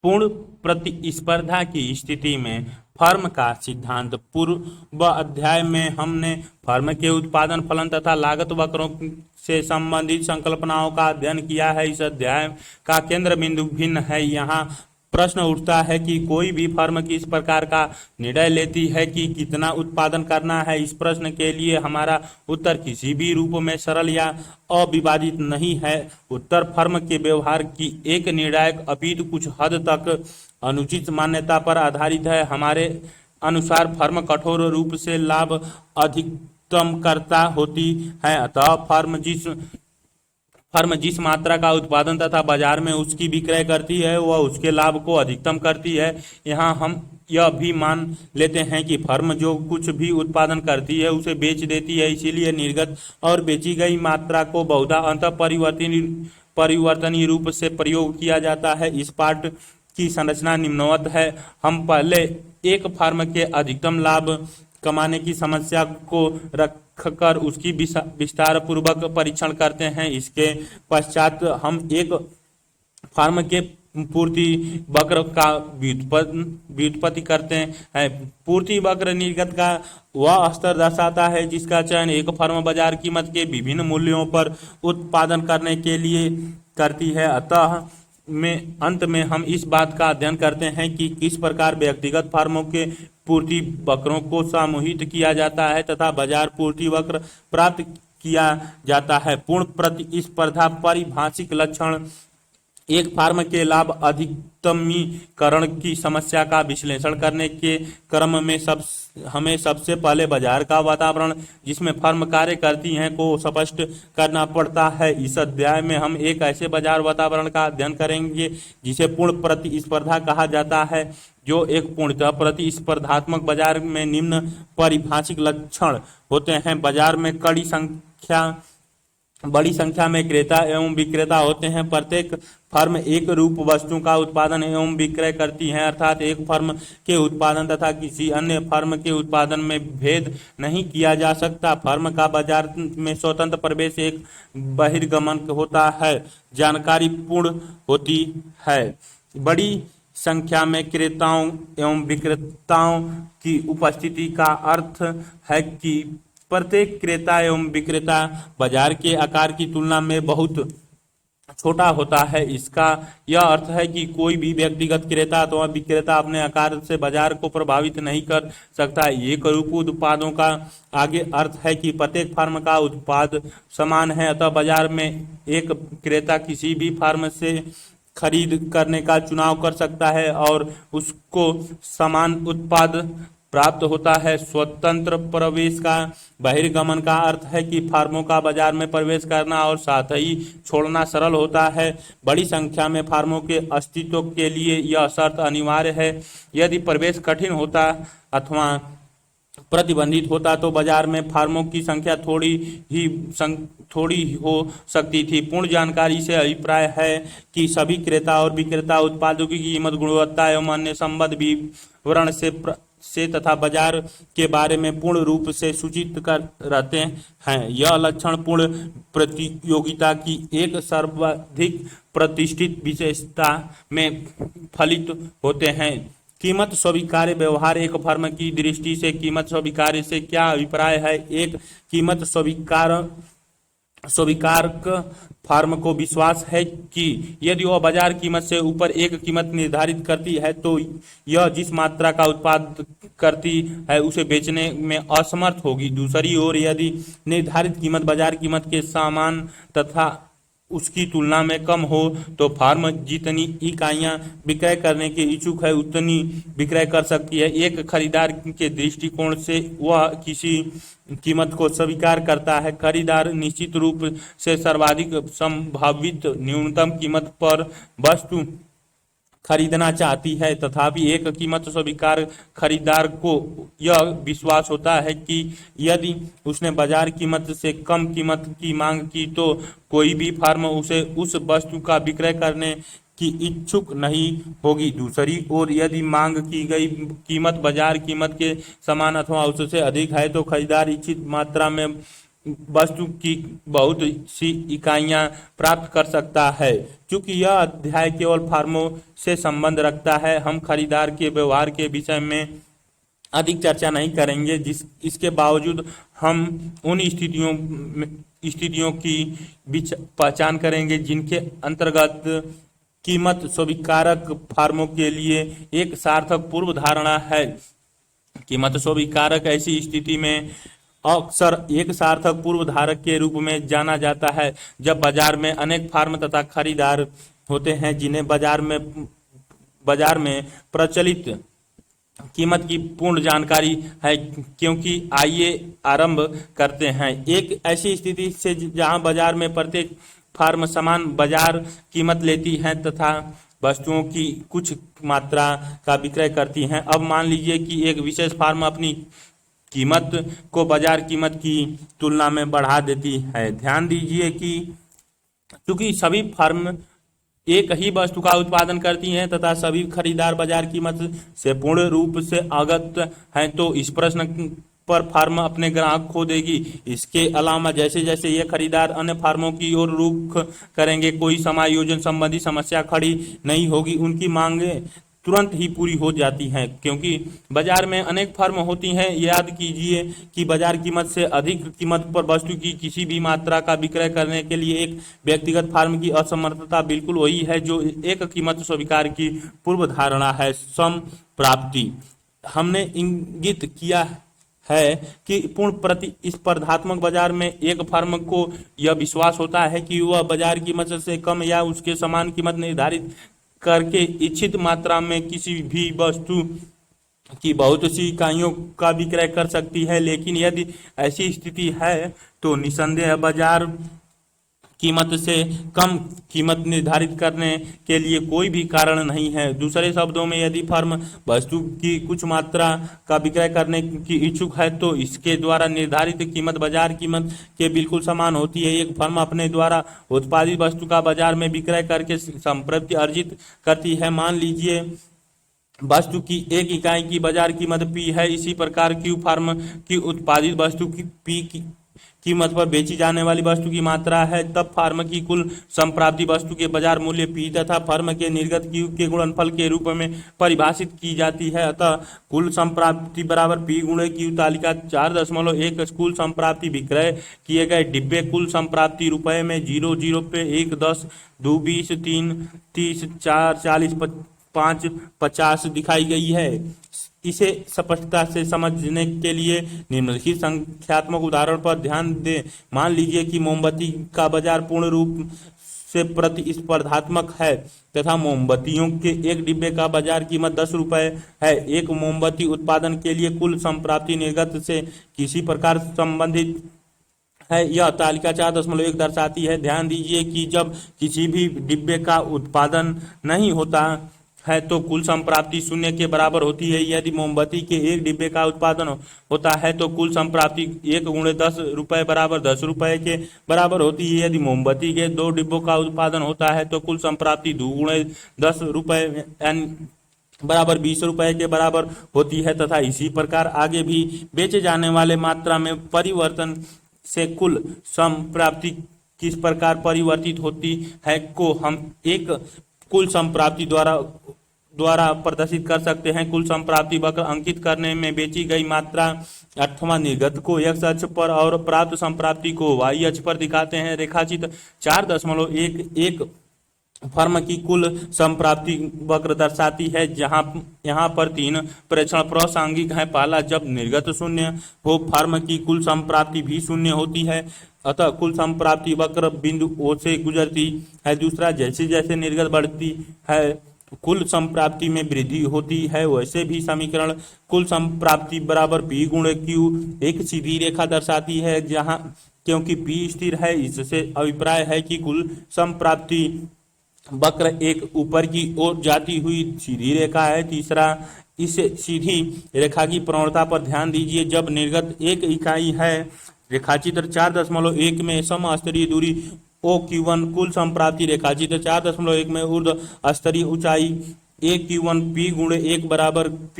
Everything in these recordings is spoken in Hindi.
पूर्ण प्रतिस्पर्धा की स्थिति में फर्म का सिद्धांत। पूर्व अध्याय में हमने फर्म के उत्पादन, फलन तथा लागत वक्रों से संबंधित संकल्पनाओं का अध्ययन किया है। इस अध्याय का केंद्र बिंदु भिन्न है। यहाँ प्रश्न उठता है कि कोई भी फर्म किस प्रकार का निर्णय लेती है कि कितना उत्पादन करना है। इस प्रश्न के लिए हमारा उत्तर किसी भी रूप में सरल या अविवादित नहीं है। उत्तर फर्म के व्यवहार की एक निर्णायक अपितु कुछ हद तक अनुचित मान्यता पर आधारित है। हमारे अनुसार फर्म कठोर रूप से लाभ अधिकतम करता होती है। अतः फर्म जिस मात्रा का उत्पादन तथा बाजार में उसकी विक्रय करती है वह उसके लाभ को अधिकतम करती है। यहाँ हम यह भी मान लेते हैं कि फर्म जो कुछ भी उत्पादन करती है उसे बेच देती है, इसीलिए निर्गत और बेची गई मात्रा को बहुधा अंतः परिवर्तनीय रूप से प्रयोग किया जाता है। इस पाठ की संरचना निम्नवत है। हम पहले एक फर्म के अधिकतम लाभ कमाने की समस्या को रखकर उसकी विस्तार पूर्वक परीक्षण करते हैं। इसके पश्चात हम एक फर्म के पूर्ति वक्र का व्युत्पत्ति करते हैं। पूर्ति वक्र निर्गत का वह स्तर दर्शाता है जिसका चयन एक फर्म बाजार कीमत के विभिन्न मूल्यों पर उत्पादन करने के लिए करती है। अंत में हम इस बात का अध्ययन करते हैं कि किस प्रकार व्यक्तिगत फर्मों के पूर्ति वक्रों को समूहित किया जाता है तथा बाजार पूर्ति वक्र प्राप्त किया जाता है। पूर्ण प्रतिस्पर्धा पारिभाषिक लक्षण एक फर्म के लाभ अधिकतमीकरण की समस्या का विश्लेषण करने के क्रम में हमें सबसे पहले बाजार का वातावरण जिसमें फर्म कार्य करती हैं को स्पष्ट करना पड़ता है। इस अध्याय में हम एक ऐसे बाजार वातावरण का अध्ययन करेंगे जिसे पूर्ण प्रतिस्पर्धा कहा जाता है, जो एक पूर्णतः प्रतिस्पर्धात्मक बाजार में निम्न पारिभाषिक लक्षण होते हैं। बाजार में बड़ी संख्या में क्रेता एवं विक्रेता होते हैं। प्रत्येक फर्म एक रूप वस्तु का उत्पादन एवं विक्रय करती है, अर्थात एक फर्म के उत्पादन तथा किसी अन्य फर्म के उत्पादन में भेद नहीं किया जा सकता। फर्म का बाजार में स्वतंत्र प्रवेश एक बहिर्गमन होता है, जानकारी पूर्ण होती है। बड़ी संख्या में क्रेताओं एवं विक्रेताओं की उपस्थिति का अर्थ है कि प्रत्येक क्रेता एवं विक्रेता बाजार के आकार की तुलना में बहुत छोटा होता है। इसका यह अर्थ है कि कोई भी व्यक्तिगत क्रेता अथवा विक्रेता अपने आकार से बाजार को प्रभावित नहीं कर सकता। एक रूप उत्पादों का आगे अर्थ है कि प्रत्येक फर्म का उत्पाद समान है, अतः बाजार में एक क्रेता किसी भी फर्म से खरीद करने का चुनाव कर सकता है और उसको समान उत्पाद प्राप्त होता है। स्वतंत्र प्रवेश का बहिर्गमन का अर्थ है कि फर्मों का बाजार में प्रवेश करना और साथ ही छोड़ना सरल होता है। बड़ी संख्या में फर्मों के अस्तित्व के लिए यह शर्त अनिवार्य है। यदि प्रवेश कठिन होता अथवा प्रतिबंधित होता तो बाजार में फर्मों की संख्या थोड़ी हो सकती थी। पूर्ण जानकारी से अभिप्राय है कि सभी क्रेता और विक्रेता उत्पादों की कीमत, गुणवत्ता एवं अन्य संबद्ध विवरण से तथा बाजार के बारे में पूर्ण रूप से सूचित कर रहते हैं। यह लक्षण पूर्ण प्रतियोगिता की एक सर्वाधिक प्रतिष्ठित विशेषता में फलित होते हैं। कीमत स्वीकार्य व्यवहार एक फर्म की दृष्टि से कीमत स्वीकार्य से क्या अभिप्राय है। एक कीमत स्वीकारक फर्म को विश्वास है कि यदि वह बाजार कीमत से ऊपर एक कीमत निर्धारित करती है तो यह जिस मात्रा का उत्पाद करती है उसे बेचने में असमर्थ होगी। दूसरी ओर यदि निर्धारित कीमत बाजार कीमत के समान तथा उसकी तुलना में कम हो तो फर्म जितनी इकाइयां विक्रय करने के इच्छुक है उतनी विक्रय कर सकती है। एक खरीदार के दृष्टिकोण से वह किसी कीमत को स्वीकार करता है। खरीदार निश्चित रूप से सर्वाधिक संभावित न्यूनतम कीमत पर वस्तु खरीदना चाहती है, तथापि एक कीमत स्वीकार खरीदार को यह विश्वास होता है कि यदि उसने बाजार कीमत से कम कीमत की मांग की तो कोई भी फर्म उसे उस वस्तु का विक्रय करने की इच्छुक नहीं होगी। दूसरी ओर यदि मांग की गई कीमत बाजार कीमत के समान अथवा उससे अधिक है तो खरीदार इच्छित मात्रा में वस्तु की बहुत सी इकाइयां प्राप्त कर सकता है। क्योंकि यह अध्याय केवल फर्मों से संबंध रखता है, हम खरीदार के व्यवहार के विषय में अधिक चर्चा नहीं करेंगे। इसके बावजूद हम उन स्थितियों की पहचान करेंगे जिनके अंतर्गत कीमत स्वीकारक फर्मों के लिए एक सार्थक पूर्व धारणा है। कीमत स्वीकारक ऐसी स्थिति में अक्सर एक सार्थक पूर्व धारक के रूप में जाना जाता है जब बाजार में अनेक फर्म तथा खरीदार होते हैं जिन्हें बाजार में प्रचलित कीमत की पूर्ण जानकारी है। क्योंकि आइए आरंभ करते हैं एक ऐसी स्थिति से जहां बाजार में प्रत्येक फर्म समान बाजार कीमत लेती है तथा वस्तुओं की कुछ मात्रा का विक्रय करती हैं। अब मान लीजिए कि एक विशेष फर्म अपनी कीमत को बाजार कीमत की तुलना में बढ़ा देती है। ध्यान दीजिए कि चूंकि सभी फर्म एक ही वस्तु का उत्पादन करती हैं तथा सभी खरीदार बाजार कीमत से पूर्ण रूप से अवगत हैं, तो इस प्रश्न पर फर्म अपने ग्राहक खो देगी। इसके अलावा जैसे जैसे ये खरीदार अन्य फर्मों की ओर रुख करेंगे, कोई समायोजन संबंधी समस्या खड़ी नहीं होगी। उनकी मांगे तुरंत ही पूरी हो जाती हैं। क्योंकि बाजार में अनेक फर्म होती हैं, याद कीजिए कि बाजार कीमत से अधिक कीमत पर वस्तु की किसी भी मात्रा का विक्रय करने के लिए एक व्यक्तिगत फर्म की असमर्थता बिल्कुल वही है जो एक कीमत स्वीकार की पूर्व धारणा है, संप्राप्ति। हमने इंगित किया है कि पूर्ण प्रतिस्पर्धात्मक बाजार में एक फर्म को यह विश्वास होता है कि वह बाजार कीमत से कम या उसके समान कीमत निर्धारित करके इच्छित मात्रा में किसी भी वस्तु की बहुत सी इकाइयों का विक्रय कर सकती है। लेकिन यदि ऐसी स्थिति है तो निसंदेह बाजार कीमत से कम कीमत निर्धारित करने के लिए कोई भी कारण नहीं है। दूसरे शब्दों में यदि फर्म वस्तु की कुछ मात्रा का विक्रय करने की इच्छुक है तो इसके द्वारा निर्धारित कीमत बाजार कीमत के बिल्कुल समान होती है। एक फर्म अपने द्वारा उत्पादित वस्तु का बाजार में विक्रय करके संपत्ति अर्जित करती है। मान लीजिए वस्तु की एक इकाई की बाजार कीमत पी है। इसी प्रकार क्यू फर्म की उत्पादित वस्तु की पी की कीमत पर बेची जाने वाली वस्तु की मात्रा है। तब फर्म की कुल संप्राप्ति वस्तु के बाजार मूल्य पी तथा फर्म के निर्गत क्यू के गुणनफल के रूप में परिभाषित की जाती है। अतः कुल संप्राप्ति बराबर पी गुणे क्यू। तालिका 4.1 कुल संप्राप्ति विक्रय किए गए डिब्बे कुल संप्राप्ति रुपए में 0 पे 1 10 2 20 3 30 4 40 5 50 दिखाई गई है। इसे स्पष्टता से समझने के लिए निम्नलिखित संख्यात्मक उदाहरण पर ध्यान दें। मान लीजिए कि मोमबत्ती का बाजार पूर्ण रूप से प्रतिस्पर्धात्मक है तथा मोमबत्तियों के एक डिब्बे का बाजार कीमत 10 रुपए है। एक मोमबत्ती उत्पादन के लिए कुल संप्राप्ति निर्गत से किसी प्रकार संबंधित है। यह तालिका 4.1 दर्शाती है। ध्यान दीजिए कि जब किसी भी डिब्बे का उत्पादन नहीं होता है तो कुल संप्राप्ति शून्य के बराबर होती है। यदि मोमबत्ती के एक डिब्बे का उत्पादन होता है तो कुल संप्राप्ति 1 गुणे 10 रुपए बराबर 10 रुपए के बराबर होती है। यदि मोमबत्ती के 2 डिब्बों का उत्पादन होता है तो कुल संप्राप्ति 2 गुणे 10 रुपए बराबर 20 रुपए के बराबर होती है तथा इसी प्रकार आगे भी बेचे जाने वाले मात्रा में परिवर्तन से कुल संप्राप्ति किस प्रकार परिवर्तित होती है को हम एक कुल संप्राप्ति द्वारा प्रदर्शित कर सकते हैं। कुल संप्राप्ति वक्र अंकित करने में बेची गई मात्रा अथवा निर्गत को x अक्ष पर और प्राप्त संप्राप्ति को y अक्ष पर दिखाते हैं। रेखाचित्र 4.1 फर्म की कुल संप्राप्ति वक्र दर्शाती है जहां यहाँ पर 3 प्रेक्षण प्रासंगिक हैं। पहला, जब निर्गत शून्य हो फर्म की कुल संप्राप्ति भी शून्य होती है, अतः कुल संप्राप्ति वक्र बिंदु O से गुजरती है। दूसरा, जैसे जैसे निर्गत बढ़ती है कुल संप्राप्ति में वृद्धि होती है। वैसे भी समीकरण कुल संप्राप्ति बराबर P गुणे Q एक सीधी रेखा दर्शाती है जहां क्योंकि P स्थिर है इससे अभिप्राय है कि कुल संप्राप्ति वक्र एक ऊपर की ओर जाती हुई सीधी रेखा है। तीसरा, इस सीधी रेखा की प्रवणता पर ध्यान दीजिए। जब निर्गत एक इकाई है, रेखाचित्र 4.1 में समस्तरीय दूरी OQ1 कुल संप्राप्ति रेखाचित्र 4.1 में ऊर्ध्व स्तरीय ऊंचाई A Q1 P गुणे 1 बराबर P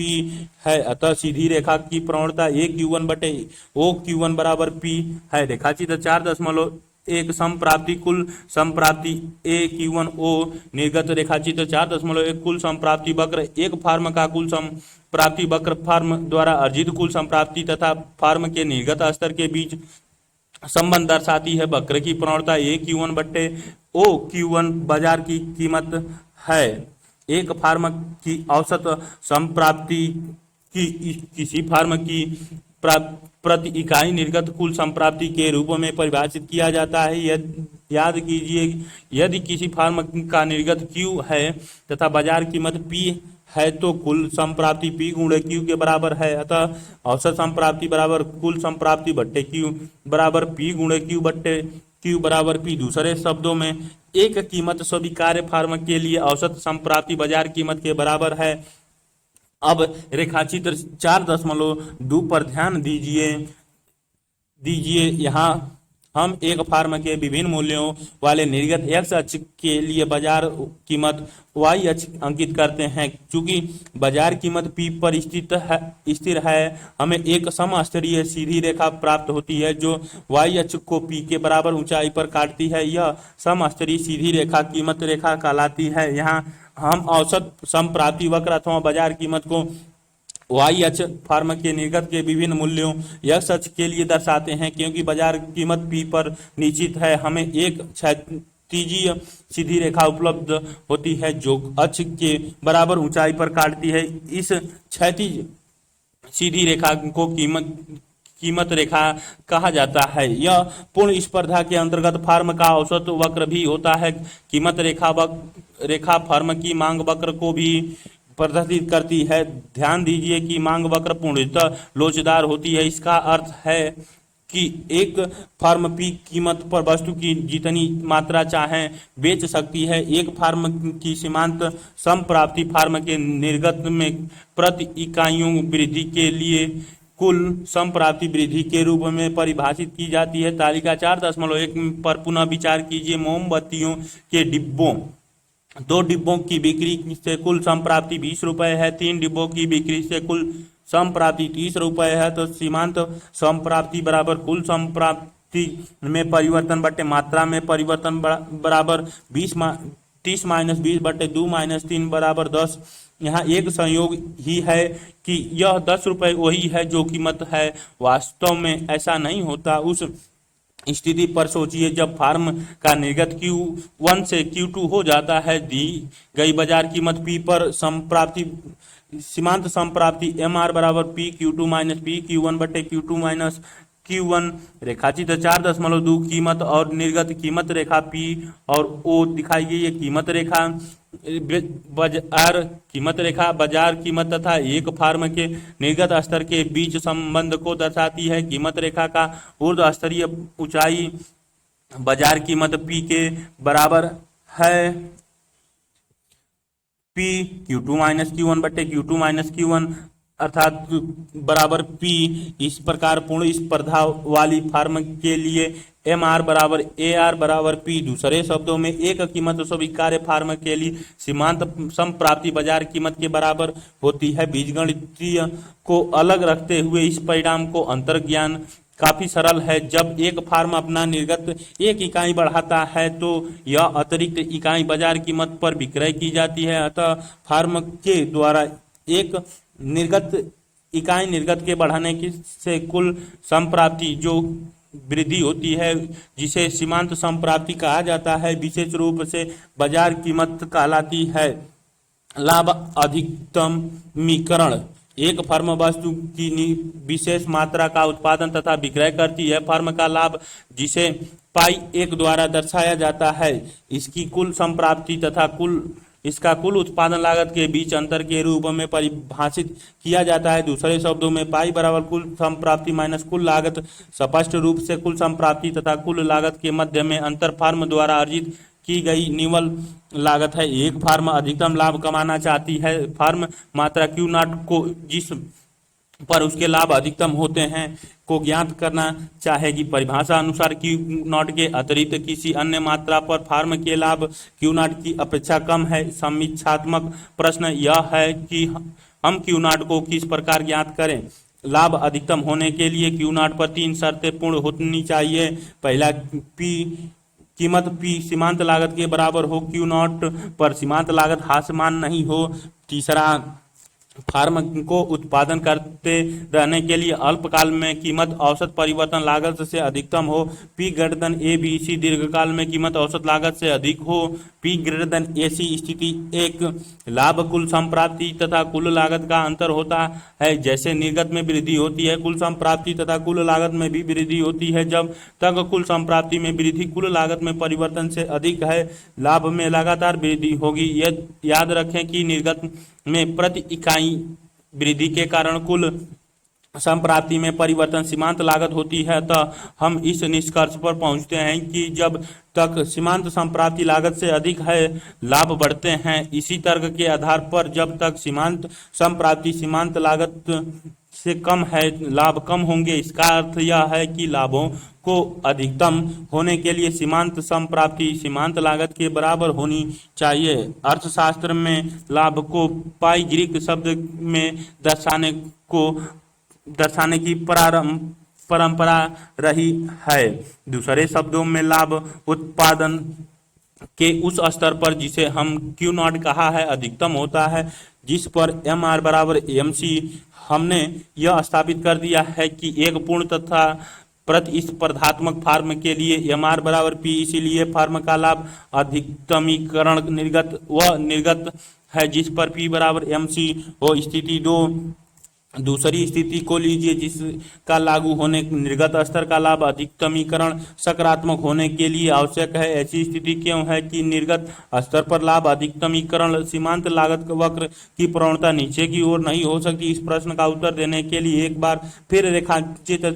है। अतः सीधी रेखा की प्रवणता A Q1 बटे O Q1 बराबर P है। रेखाचित्र 4.1 समप्राप्ति कुल समप्राप्ति A Q1 O निर्गत रेखाचित्र 4.1 कुल समप्राप्ति वक्र एक फार्म का कुल समप्राप्ति वक्र फार्म द्वारा अर्जित कुल समप्राप्ति तथा फार्म के निर्गत स्तर के बीच संबंध दर्शाती है। वक्र की प्रवणता A Q1 बट्टे O Q1 बाजार की कीमत है। एक फार्म की औसत संप्राप्ति की किसी फार्म की प्रति इकाई निर्गत कुल संप्राप्ति के रूप में परिभाषित किया जाता है। याद कीजिए, यदि किसी फार्म का निर्गत Q है तथा बाजार कीमत P है तो कुल संप्राप्ति P गुणे Q के बराबर है। अतः औसत संप्राप्ति बराबर कुल संप्राप्ति बट्टे Q बराबर P गुणे Q बट्टे Q बराबर P। दूसरे शब्दों में एक कीमत स्वीकार्य फार्म के लिए औसत संप्राप्ति बाजार कीमत के बराबर है। अब रेखाचित्र 4.2 पर ध्यान दीजिए यहाँ हम एक फार्म के विभिन्न मूल्यों वाले निर्गत x अक्ष के लिए बाजार कीमत y अक्ष अंकित करते हैं। चूंकि बाजार कीमत P पर स्थिर है, हमें एक समस्तरीय सीधी रेखा प्राप्त होती है जो y अक्ष को P के बराबर ऊंचाई पर काटती है। यह समस्तरीय सीधी रेखा कीमत रेखा कहलाती है। यहाँ हम औसत समप्राप्ति वक्र अथवा बाजार कीमत को y अक्ष फार्म के निर्गत के विभिन्न मूल्यों x अक्ष के लिए दर्शाते हैं। क्योंकि बाजार कीमत P पर निश्चित है, हमें एक क्षैतिजीय सीधी रेखा उपलब्ध होती है जो अक्ष के बराबर ऊंचाई पर काटती है। इस क्षैतिज सीधी रेखा को कीमत रेखा कहा जाता है। यह पूर्ण स्पर्धा के अंतर्गत फार्म का औसत वक्र भी होता है। कीमत रेखा फार्म की मांग वक्र को भी प्रदर्शित करती है। ध्यान दीजिए कि मांग वक्र पूर्णतः लोचदार होती है। इसका अर्थ है कि एक फर्म P कीमत पर वस्तु की जितनी मात्रा चाहे बेच सकती है। एक फर्म की सीमांत समप्राप्ति फर्म के निर्गत में प्रति इकाइयों वृद्धि के लिए कुल समप्राप्ति वृद्धि के रूप में परिभाषित की जाती है। तालिका 4.1 पर पुनः विचार कीजिए। मोमबत्तियों के डिब्बों 2 डिब्बों की बिक्री से कुल संप्राप्ति 20 रुपए है। 3 डिब्बों की बिक्री से कुल संप्राप्ति 30 रुपए है। तो सीमांत संप्राप्ति बराबर कुल संप्राप्ति में परिवर्तन बटे मात्रा में परिवर्तन बराबर 30 माइनस 20 बटे 2 माइनस 3 बराबर 10। यहाँ एक संयोग ही है कि यह 10 रुपए वही है जो कीमत है। वास्तव में ऐसा नहीं होता। उस स्थिति पर सोचिए जब फार्म का निर्गत Q1 से Q2 हो जाता है। दी गई बाजार कीमत P पर संप्राप्ति सीमांत संप्राप्ति MR बराबर P Q2 minus P Q1 बटे Q2 माइनस Q1। रेखाचित्र 4.2 कीमत और निर्गत कीमत रेखा P और O दिखाई गई है। कीमत रेखा बाजार कीमत रेखा बाजार कीमत तथा एक फार्म के निर्गत स्तर के बीच संबंध को दर्शाती है। कीमत रेखा का ऊर्ध्व स्तरीय ऊंचाई बाजार कीमत P के बराबर है। P Q2 माइनस Q1 बटे Q2 माइनस Q1 अर्थात बराबर P। इस प्रकार पूर्ण स्पर्धा वाली फार्म के लिए MR बराबर AR बराबर P। दूसरे शब्दों में एक कीमत स्वीकार्य फार्म के लिए सीमांत समप्राप्ति बाजार कीमत के बराबर होती है। बीजगणितीय को अलग रखते हुए इस परिणाम को अंतर्ज्ञान काफी सरल है। जब एक फार्म अपना निर्गत 1 इकाई बढ़ाता है तो यह अतिरिक्त इकाई बाजार कीमत पर विक्रय की जाती है। अतः फार्म के द्वारा एक इकाई निर्गत के बढ़ाने की से कुल संप्राप्ति जो वृद्धि होती है जिसे सीमांत संप्राप्ति कहा जाता है, विशेष रूप से बाजार कीमत कहलाती है। लाभ अधिकतमीकरण एक फर्म वस्तु की विशेष मात्रा का उत्पादन तथा विक्रय करती है। फर्म का लाभ जिसे पाई 1 द्वारा दर्शाया जाता है इसकी कुल संप्राप्ति तथा इसका कुल उत्पादन लागत के बीच अंतर के रूप में परिभाषित किया जाता है। दूसरे शब्दों में पाई बराबर कुल संप्राप्ति माइनस कुल लागत। स्पष्ट रूप से कुल संप्राप्ति तथा कुल लागत के मध्य में अंतर फर्म द्वारा अर्जित की गई निवल लागत है। एक फर्म अधिकतम लाभ कमाना चाहती है। फर्म मात्रा Q0 को जिस पर उसके लाभ अधिकतम होते हैं को ज्ञात करना चाहेगी। परिभाषा अनुसार क्यू नॉट के अतिरिक्त किसी अन्य मात्रा पर फार्म के लाभ क्यू नॉट की अपेक्षा कम है। समीक्षात्मक प्रश्न यह है कि हम क्यू नॉट को किस प्रकार ज्ञात करें। लाभ अधिकतम होने के लिए क्यू नॉट पर 3 शर्तें पूर्ण होनी चाहिए। पहला, पी कीमत पी सीमांत लागत के बराबर हो, क्यू नॉट पर सीमांत लागत हास्यमान नहीं हो। तीसरा, फार्म को उत्पादन करते रहने के लिए अल्पकाल में कीमत औसत परिवर्तन लागत से अधिकतम हो। P greater than A B C दीर्घकाल में कीमत औसत लागत से अधिक हो। P greater than A C स्थिति एक, लाभ कुल संप्राप्ति तथा कुल लागत का अंतर होता है। जैसे निर्गत में वृद्धि होती है, कुल संप्राप्ति तथा कुल लागत में भी वृद्धि होती है। जब तक कुल संप्राप्ति में वृद्धि कुल लागत में परिवर्तन से अधिक है, लाभ में लगातार वृद्धि होगी। यह याद रखें कि निर्गत में प्रति इकाई वृद्धि के कारण कुल संप्राप्ति में परिवर्तन सीमांत लागत होती है। तो हम इस निष्कर्ष पर पहुंचते हैं कि जब तक सीमांत संप्राप्ति लागत से अधिक है, लाभ बढ़ते हैं। इसी तर्क के आधार पर जब तक सीमांत संप्राप्ति सीमांत लागत से कम है, लाभ कम होंगे। इसका अर्थ यह है कि लाभों को अधिकतम होने के लिए सीमांत संप्राप्ति सीमांत लागत के बराबर होनी चाहिए। अर्थशास्त्र में लाभ को पाई ग्रीक शब्द में दर्शाने की परंपरा रही है। दूसरे शब्दों में लाभ उत्पादन के उस स्तर पर जिसे हम क्यू नॉट कहा है अधिकतम होता है, जिस पर एम आर बराबर एम सी। हमने यह स्थापित कर दिया है कि एक पूर्ण तथा प्रतिस्पर्धात्मक फार्म के लिए एम आर बराबर पी, इसीलिए फार्म का लाभ अधिकतमीकरण निर्गत है जिस पर पी बराबर एम सी हो। स्थिति दो, दूसरी स्थिति को लीजिए जिसका लागू होने निर्गत स्तर का लाभ अधिकतमीकरण सकारात्मक होने के लिए आवश्यक है। ऐसी स्थिति क्यों है कि निर्गत स्तर पर लाभ अधिकतमीकरण सीमांत लागत वक्र की प्रवणता नीचे की ओर नहीं हो सकती। इस प्रश्न का उत्तर देने के लिए एक बार फिर रेखाचित्र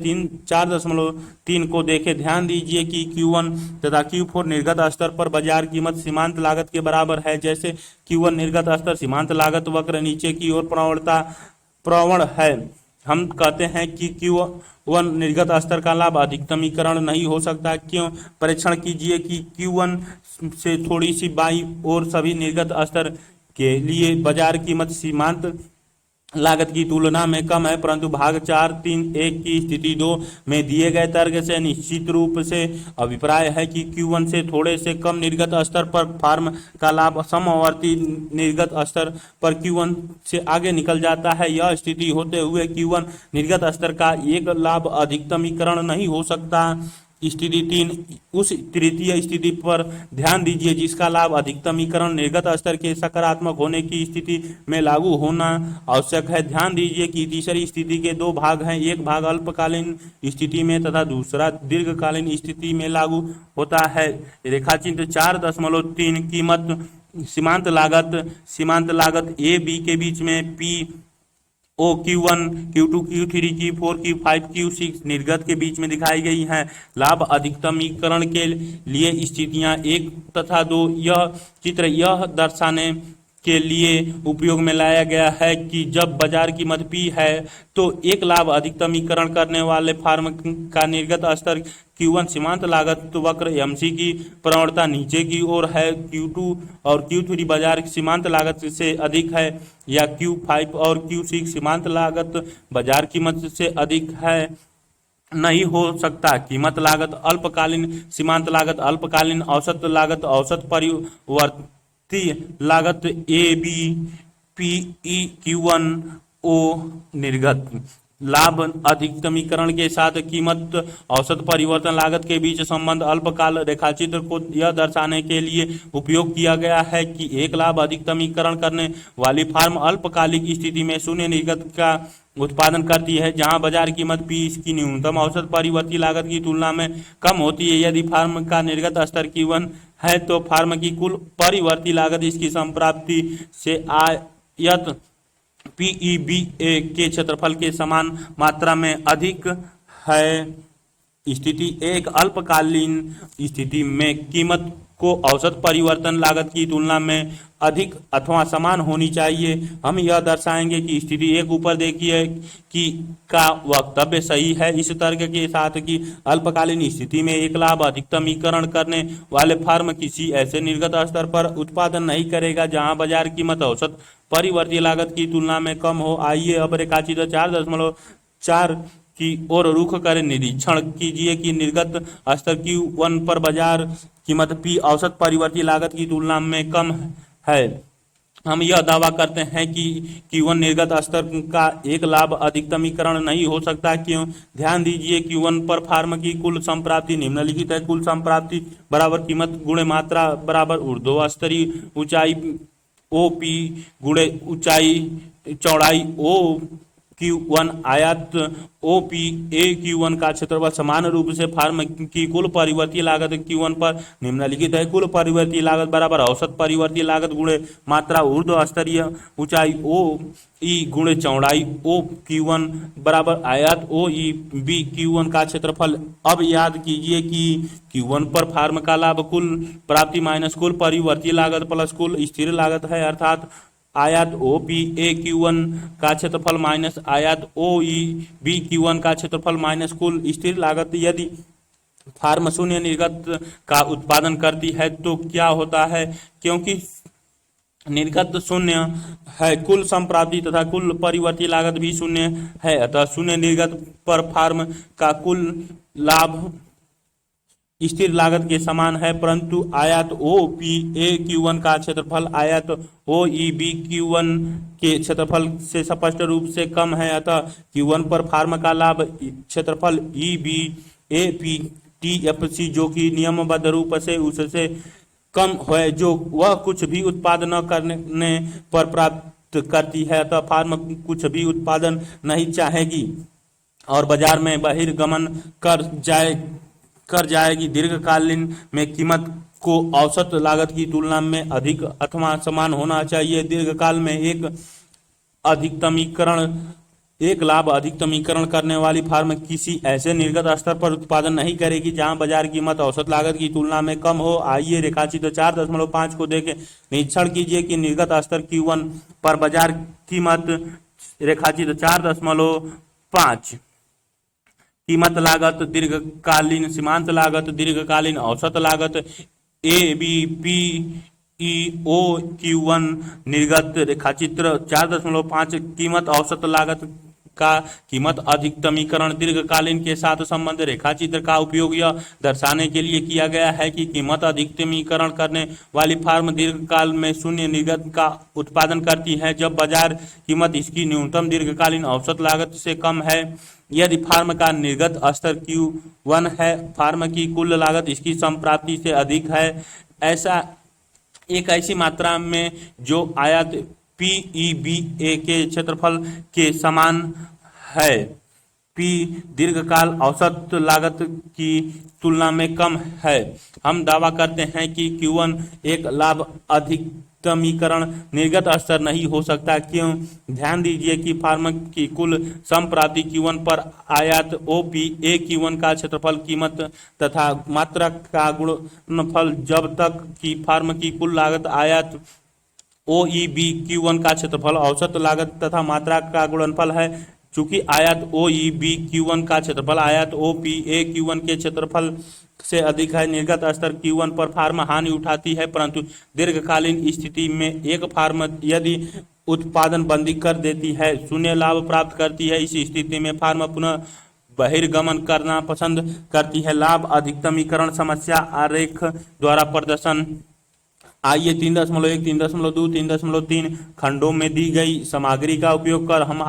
4.3 को देखें। ध्यान दीजिए कि Q1 तथा Q4 निर्गत स्तर पर बाजार कीमत सीमांत लागत के बराबर है। जैसे Q1 निर्गत स्तर सीमांत लागत वक्र नीचे की ओर प्रवण है, हम कहते हैं कि Q1 निर्गत स्तर का लाभ अधिकतमीकरण नहीं हो सकता। क्यों? परीक्षण कीजिए कि Q1 से थोड़ी सी बाईं ओर सभी निर्गत स्तर के लिए बाजार कीमत सीमांत लागत की तुलना में कम है, परंतु भाग 4.3.1 की स्थिति 2 में दिए गए तर्क से निश्चित रूप से अभिप्राय है कि Q1 से थोड़े से कम निर्गत स्तर पर फार्म का लाभ समवर्ती निर्गत स्तर पर Q1 से आगे निकल जाता है। यह स्थिति होते हुए Q1 निर्गत स्तर का एक लाभ अधिकतमीकरण नहीं हो सकता। स्थिति 3, उस तृतीय स्थिति पर ध्यान दीजिए जिसका लाभ अधिकतमीकरण निर्गत स्तर के सकारात्मक होने की स्थिति में लागू होना आवश्यक है। ध्यान दीजिए कि तीसरी स्थिति के 2 भाग हैं, एक भाग अल्पकालीन स्थिति में तथा दूसरा दीर्घकालीन स्थिति में लागू होता है। रेखाचित्र 4.3 कीमत सीमांत लागत ए बी के बीच में P O Q1, Q2, Q3, Q4, Q5, Q6 निर्गत के बीच में दिखाई गई हैं। लाभ अधिकतमीकरण के लिए स्थितियां 1 तथा 2 यह चित्र यह दर्शाने के लिए उपयोग में लाया गया है कि जब बाजार कीमत P है तो एक लाभ अधिकतमीकरण करने वाले फार्म का निर्गत स्तर Q1 सीमांत लागत वक्र MC की प्रवणता नीचे की ओर है, Q2 और Q3 बाजार सीमांत लागत से अधिक है, या Q5 और Q6 सीमांत लागत बाजार कीमत से अधिक है नहीं हो सकता। कीमत लागत अल्पकालीन सीमांत लागत अल्पकालीन औसत लागत औसत परिवर्ती लागत A B P E Q1 ओ निर्गत लाभ अधिकतमीकरण के साथ कीमत औसत परिवर्तन लागत के बीच संबंध अल्पकाल रेखाचित्र को यह दर्शाने के लिए उपयोग किया गया है कि एक लाभ अधिकतमीकरण करने वाली फार्म अल्पकालिक स्थिति में शून्य निर्गत का उत्पादन करती है जहां बाजार कीमत P इसकी न्यूनतम औसत परिवर्ती लागत की तुलना में कम होती है। यदि फार्म का निर्गत स्तर Q1 है तो फार्म की कुल परिवर्ती लागत इसकी संप्राप्ति से आयत PEBA के क्षेत्रफल के समान मात्रा में अधिक है। स्थिति 1 अल्पकालीन स्थिति में कीमत को औसत परिवर्तन लागत की तुलना में अधिक अथवा समान होनी चाहिए। हम यह दर्शाएंगे कि स्थिति एक ऊपर देखिए कि का वक्तव्य सही है इस तर्क के साथ कि अल्पकालीन स्थिति में एक लाभ अधिकतमीकरण करने वाले फर्म किसी ऐसे निर्गत स्तर पर उत्पादन नहीं करेगा जहां बाजार कीमत औसत परिवर्ती लागत की तुलना में कम हो। आइए अब रेखाचित्र 4.4 की ओर रुख कर निरीक्षण कीजिए कि निर्गत स्तर Q1 पर बाजार कीमत P औसत परिवर्ती लागत की तुलना में कम है। हम यह दावा करते हैं कि Q1 निर्गत स्तर का एक लाभ अधिकतमीकरण नहीं हो सकता। क्यों? ध्यान दीजिए Q1 पर फार्म की कुल संप्राप्ति निम्नलिखित है। कुल संप्राप्ति बराबर कीमत गुणे मात्रा बराबर ऊर्ध्वस्तरीय ऊंचाई OP गुणे ऊंचाई चौड़ाई O Q1 आयात OP A Q1 का क्षेत्रफल समान रूप से फार्म की कुल परिवर्ती लागत Q1 पर निम्नलिखित है। कुल परिवर्ती लागत बराबर औसत परिवर्ती लागत गुणे मात्रा ऊर्ध्व स्तरीय ऊंचाई OE गुणे चौड़ाई O Q1 बराबर आयात OE B Q1 का क्षेत्रफल। अब याद कीजिए कि Q1 पर फार्म का लाभ कुल प्राप्ति माइनस कुल परिवर्ती लागत प्लस कुल स्थिर लागत है, अर्थात आयात OP A Q1 का क्षेत्रफल माइनस आयात OE B Q1 का क्षेत्रफल माइनस कुल स्थिर लागत। यदि फार्म शून्य निर्गत का उत्पादन करती है तो क्या होता है? क्योंकि निर्गत शून्य है, कुल संप्राप्ति तथा कुल परिवर्ती लागत भी शून्य है, अतः शून्य निर्गत पर फार्म का कुल लाभ स्थिर लागत के समान है, परंतु आयात OP A Q1 का क्षेत्रफल आयात OE B Q1 के क्षेत्रफल से स्पष्ट रूप से कम है, अतः Q1 पर फार्म का लाभ क्षेत्रफल EB AP TFC जो कि नियमबद्ध रूप से उससे कम है, जो वह कुछ भी उत्पादन न करने पर प्राप्त करती है, अतः फार्म कुछ भी उत्पादन नहीं चाहेगी और बाजार में बहिर्गमन कर जाएगी। दीर्घकालीन में कीमत को औसत लागत की तुलना में अधिक अथवा समान होना चाहिए। दीर्घकाल में एक लाभ अधिकतमीकरण करने वाली फार्म किसी ऐसे निर्गत स्तर पर उत्पादन नहीं करेगी जहां बाजार कीमत औसत लागत की तुलना में कम हो। आइए रेखाचित्र 4.5 को देखें। निरीक्षण कीजिए कि निर्गत स्तर Q1 पर बाजार कीमत रेखाचित्र 4.5 कीमत लागत दीर्घकालीन सीमांत लागत दीर्घकालीन औसत लागत ABPEO Q1 निर्गत रेखाचित्र 4.5 कीमत औसत लागत का कीमत अधिकतमीकरण दीर्घकालीन के साथ संबंध रेखाचित्र का उपयोग यह दर्शाने के लिए किया गया है कि कीमत अधिकतमीकरण करने वाली फार्म दीर्घकाल में शून्य निर्गत का उत्पादन करती है जब बाजार कीमत इसकी न्यूनतम दीर्घकालीन औसत लागत से कम है। यदि फार्म का निर्गत स्तर Q1 है, फार्म की कुल लागत इसकी संप्राप्ति से अधिक है, ऐसी मात्रा में जो आयात PEBA के क्षेत्रफल के समान है। P दीर्घकाल औसत लागत की तुलना में कम है। हम दावा करते हैं कि Q1 एक लाभ अधिकतमीकरण निर्गत स्तर नहीं हो सकता। क्यों? ध्यान दीजिए कि फार्म की कुल संप्राप्ति Q1 पर आयात OP A Q1 का क्षेत्रफल कीमत तथा मात्रा का गुणनफल जब तक कि फार्म की कुल लागत आयात OEB Q1 का क्षेत्रफल औसत लागत तथा मात्रा का गुणनफल है। चूंकि आयात OEB Q1 का क्षेत्रफल आयात OP A Q1 के क्षेत्रफल से अधिक है, निर्गत स्तर Q1 पर फार्म हानि उठाती है, परंतु दीर्घकालीन स्थिति में एक फार्म यदि उत्पादन बंदी कर देती है, शून्य लाभ प्राप्त करती है। इस स्थिति में फार्म पुनः बहिर्गमन करना पसंद करती है। लाभ अधिकतमीकरण समस्या आरेख द्वारा प्रदर्शन। आइए 3.1, 3.2, 3.3 खंडों में दी गई सामग्री का उपयोग कर हम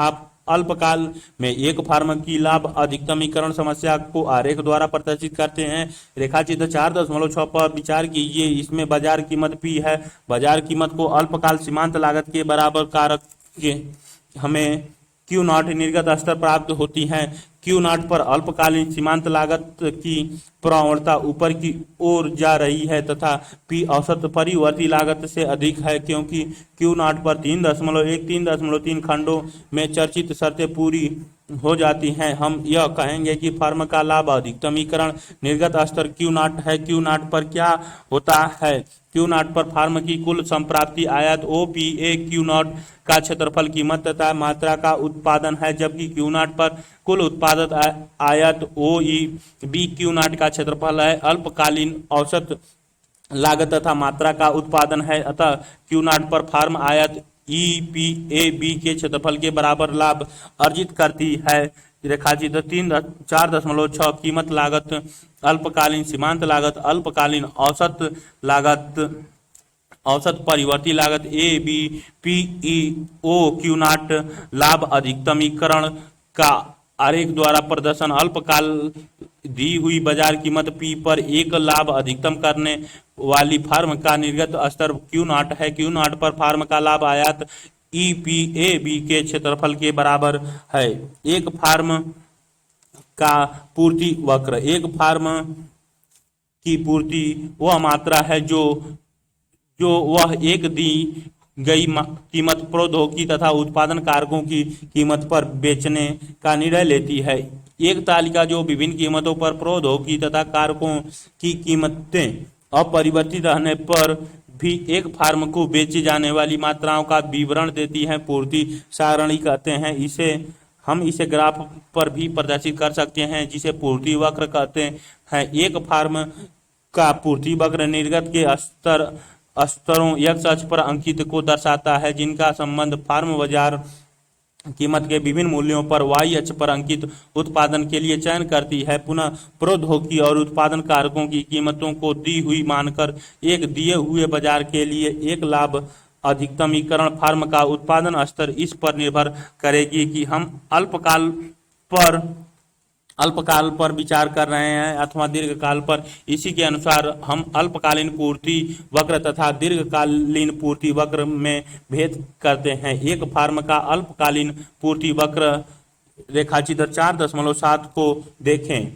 अल्पकाल में एक फार्म की लाभ अधिकतमीकरण समस्या को आरेख द्वारा प्रदर्शित करते हैं। रेखाचित्र 4.6 पर विचार कीजिए। इसमें बाजार कीमत P है। बाजार कीमत को अल्पकाल सीमांत लागत के बराबर कारक के हमें Q0 निर्गत स्तर प्राप्त होती है। क्यू नॉट पर अल्पकालीन सीमांत लागत की प्रवणता ऊपर की ओर जा रही है तथा पी औसत परिवर्ती लागत से अधिक है, क्योंकि क्यू नॉट पर 3.1 3.3 खंडों में चर्चित शर्तें पूरी हो जाती हैं। हम यह कहेंगे कि फर्म का लाभ अधिकतमीकरण निर्गत स्तर क्यू नॉट है। क्यू नॉट पर क्या होता है? क्यू नॉट पर फर्म की कुल संप्राप्ति आयत O P A Q nought का क्षेत्रफल कीमत तथा मात्रा का उत्पादन है, जबकि क्यू नॉट पर कुल उत्पादित आयत ओ ई बी क्यू नॉट का क्षेत्रफल है। अल्पकालीन औसत लागत तथा मात्रा का उत्पादन है, अतः क्यू नॉट पर फर्म आयत ई पी ए बी के क्षेत्रफल के बराबर लाभ अर्जित करती है। रेखाचित्र 4.6 कीमत लागत, अल्पकालीन सीमांत लागत, अल्पकालीन औसत लागत, औसत परिवर्ती लागत A B P E O Q nought लाभ अधिकतमीकरण का आरेख द्वारा प्रदर्शन। अल्पकाल दी हुई बाजार कीमत पी पर एक लाभ अधिकतम करने वाली फर्म का निर्गत स्तर क्यू नॉट है। क्यू नॉट पर फर्म का लाभ आयत ई पी ए बी के क्षेत्रफल के बराबर है। एक फर्म का पूर्ति वक्र, एक फर्म की पूर्ति वह मात्रा है जो वह एक दी गई कीमत प्रौद्योगिकी तथा उत्पादन कारकों की कीमत पर बेचने का निर्णय लेती है। एक तालिका जो विभिन्न कीमतों पर प्रौद्योगिकी तथा कारकों की कीमतें अपरिवर्तित रहने पर भी एक फर्म को बेची जाने वाली मात्राओं का विवरण देती है, पूर्ति सारणी कहते हैं। हम इसे ग्राफ पर भी प्रदर्शित कर सकते हैं, जिसे पूर्ति वक्र कहते हैं। एक फर्म का पूर्ति वक्र निर्गत के स्तरों एक्स अक्ष पर अंकित को दर्शाता है, जिनका संबंध फर्म बाजार कीमत के विभिन्न मूल्यों पर वाई अक्ष पर अंकित उत्पादन के लिए चयन करती है। पुनः प्रौद्योगिकी और उत्पादन कारकों की कीमतों को दी हुई मानकर एक दिए हुए बाजार के लिए एक लाभ अधिकतमीकरण फर्म का उत्पादन स्तर इस पर निर्भर करेगी कि हम अल्पकाल पर विचार कर रहे हैं अथवा दीर्घकाल पर। इसी के अनुसार हम अल्पकालीन पूर्ति वक्र तथा दीर्घकालीन पूर्ति वक्र में भेद करते हैं। एक फर्म का अल्पकालीन पूर्ति वक्र रेखाचित्र 4.7 को देखें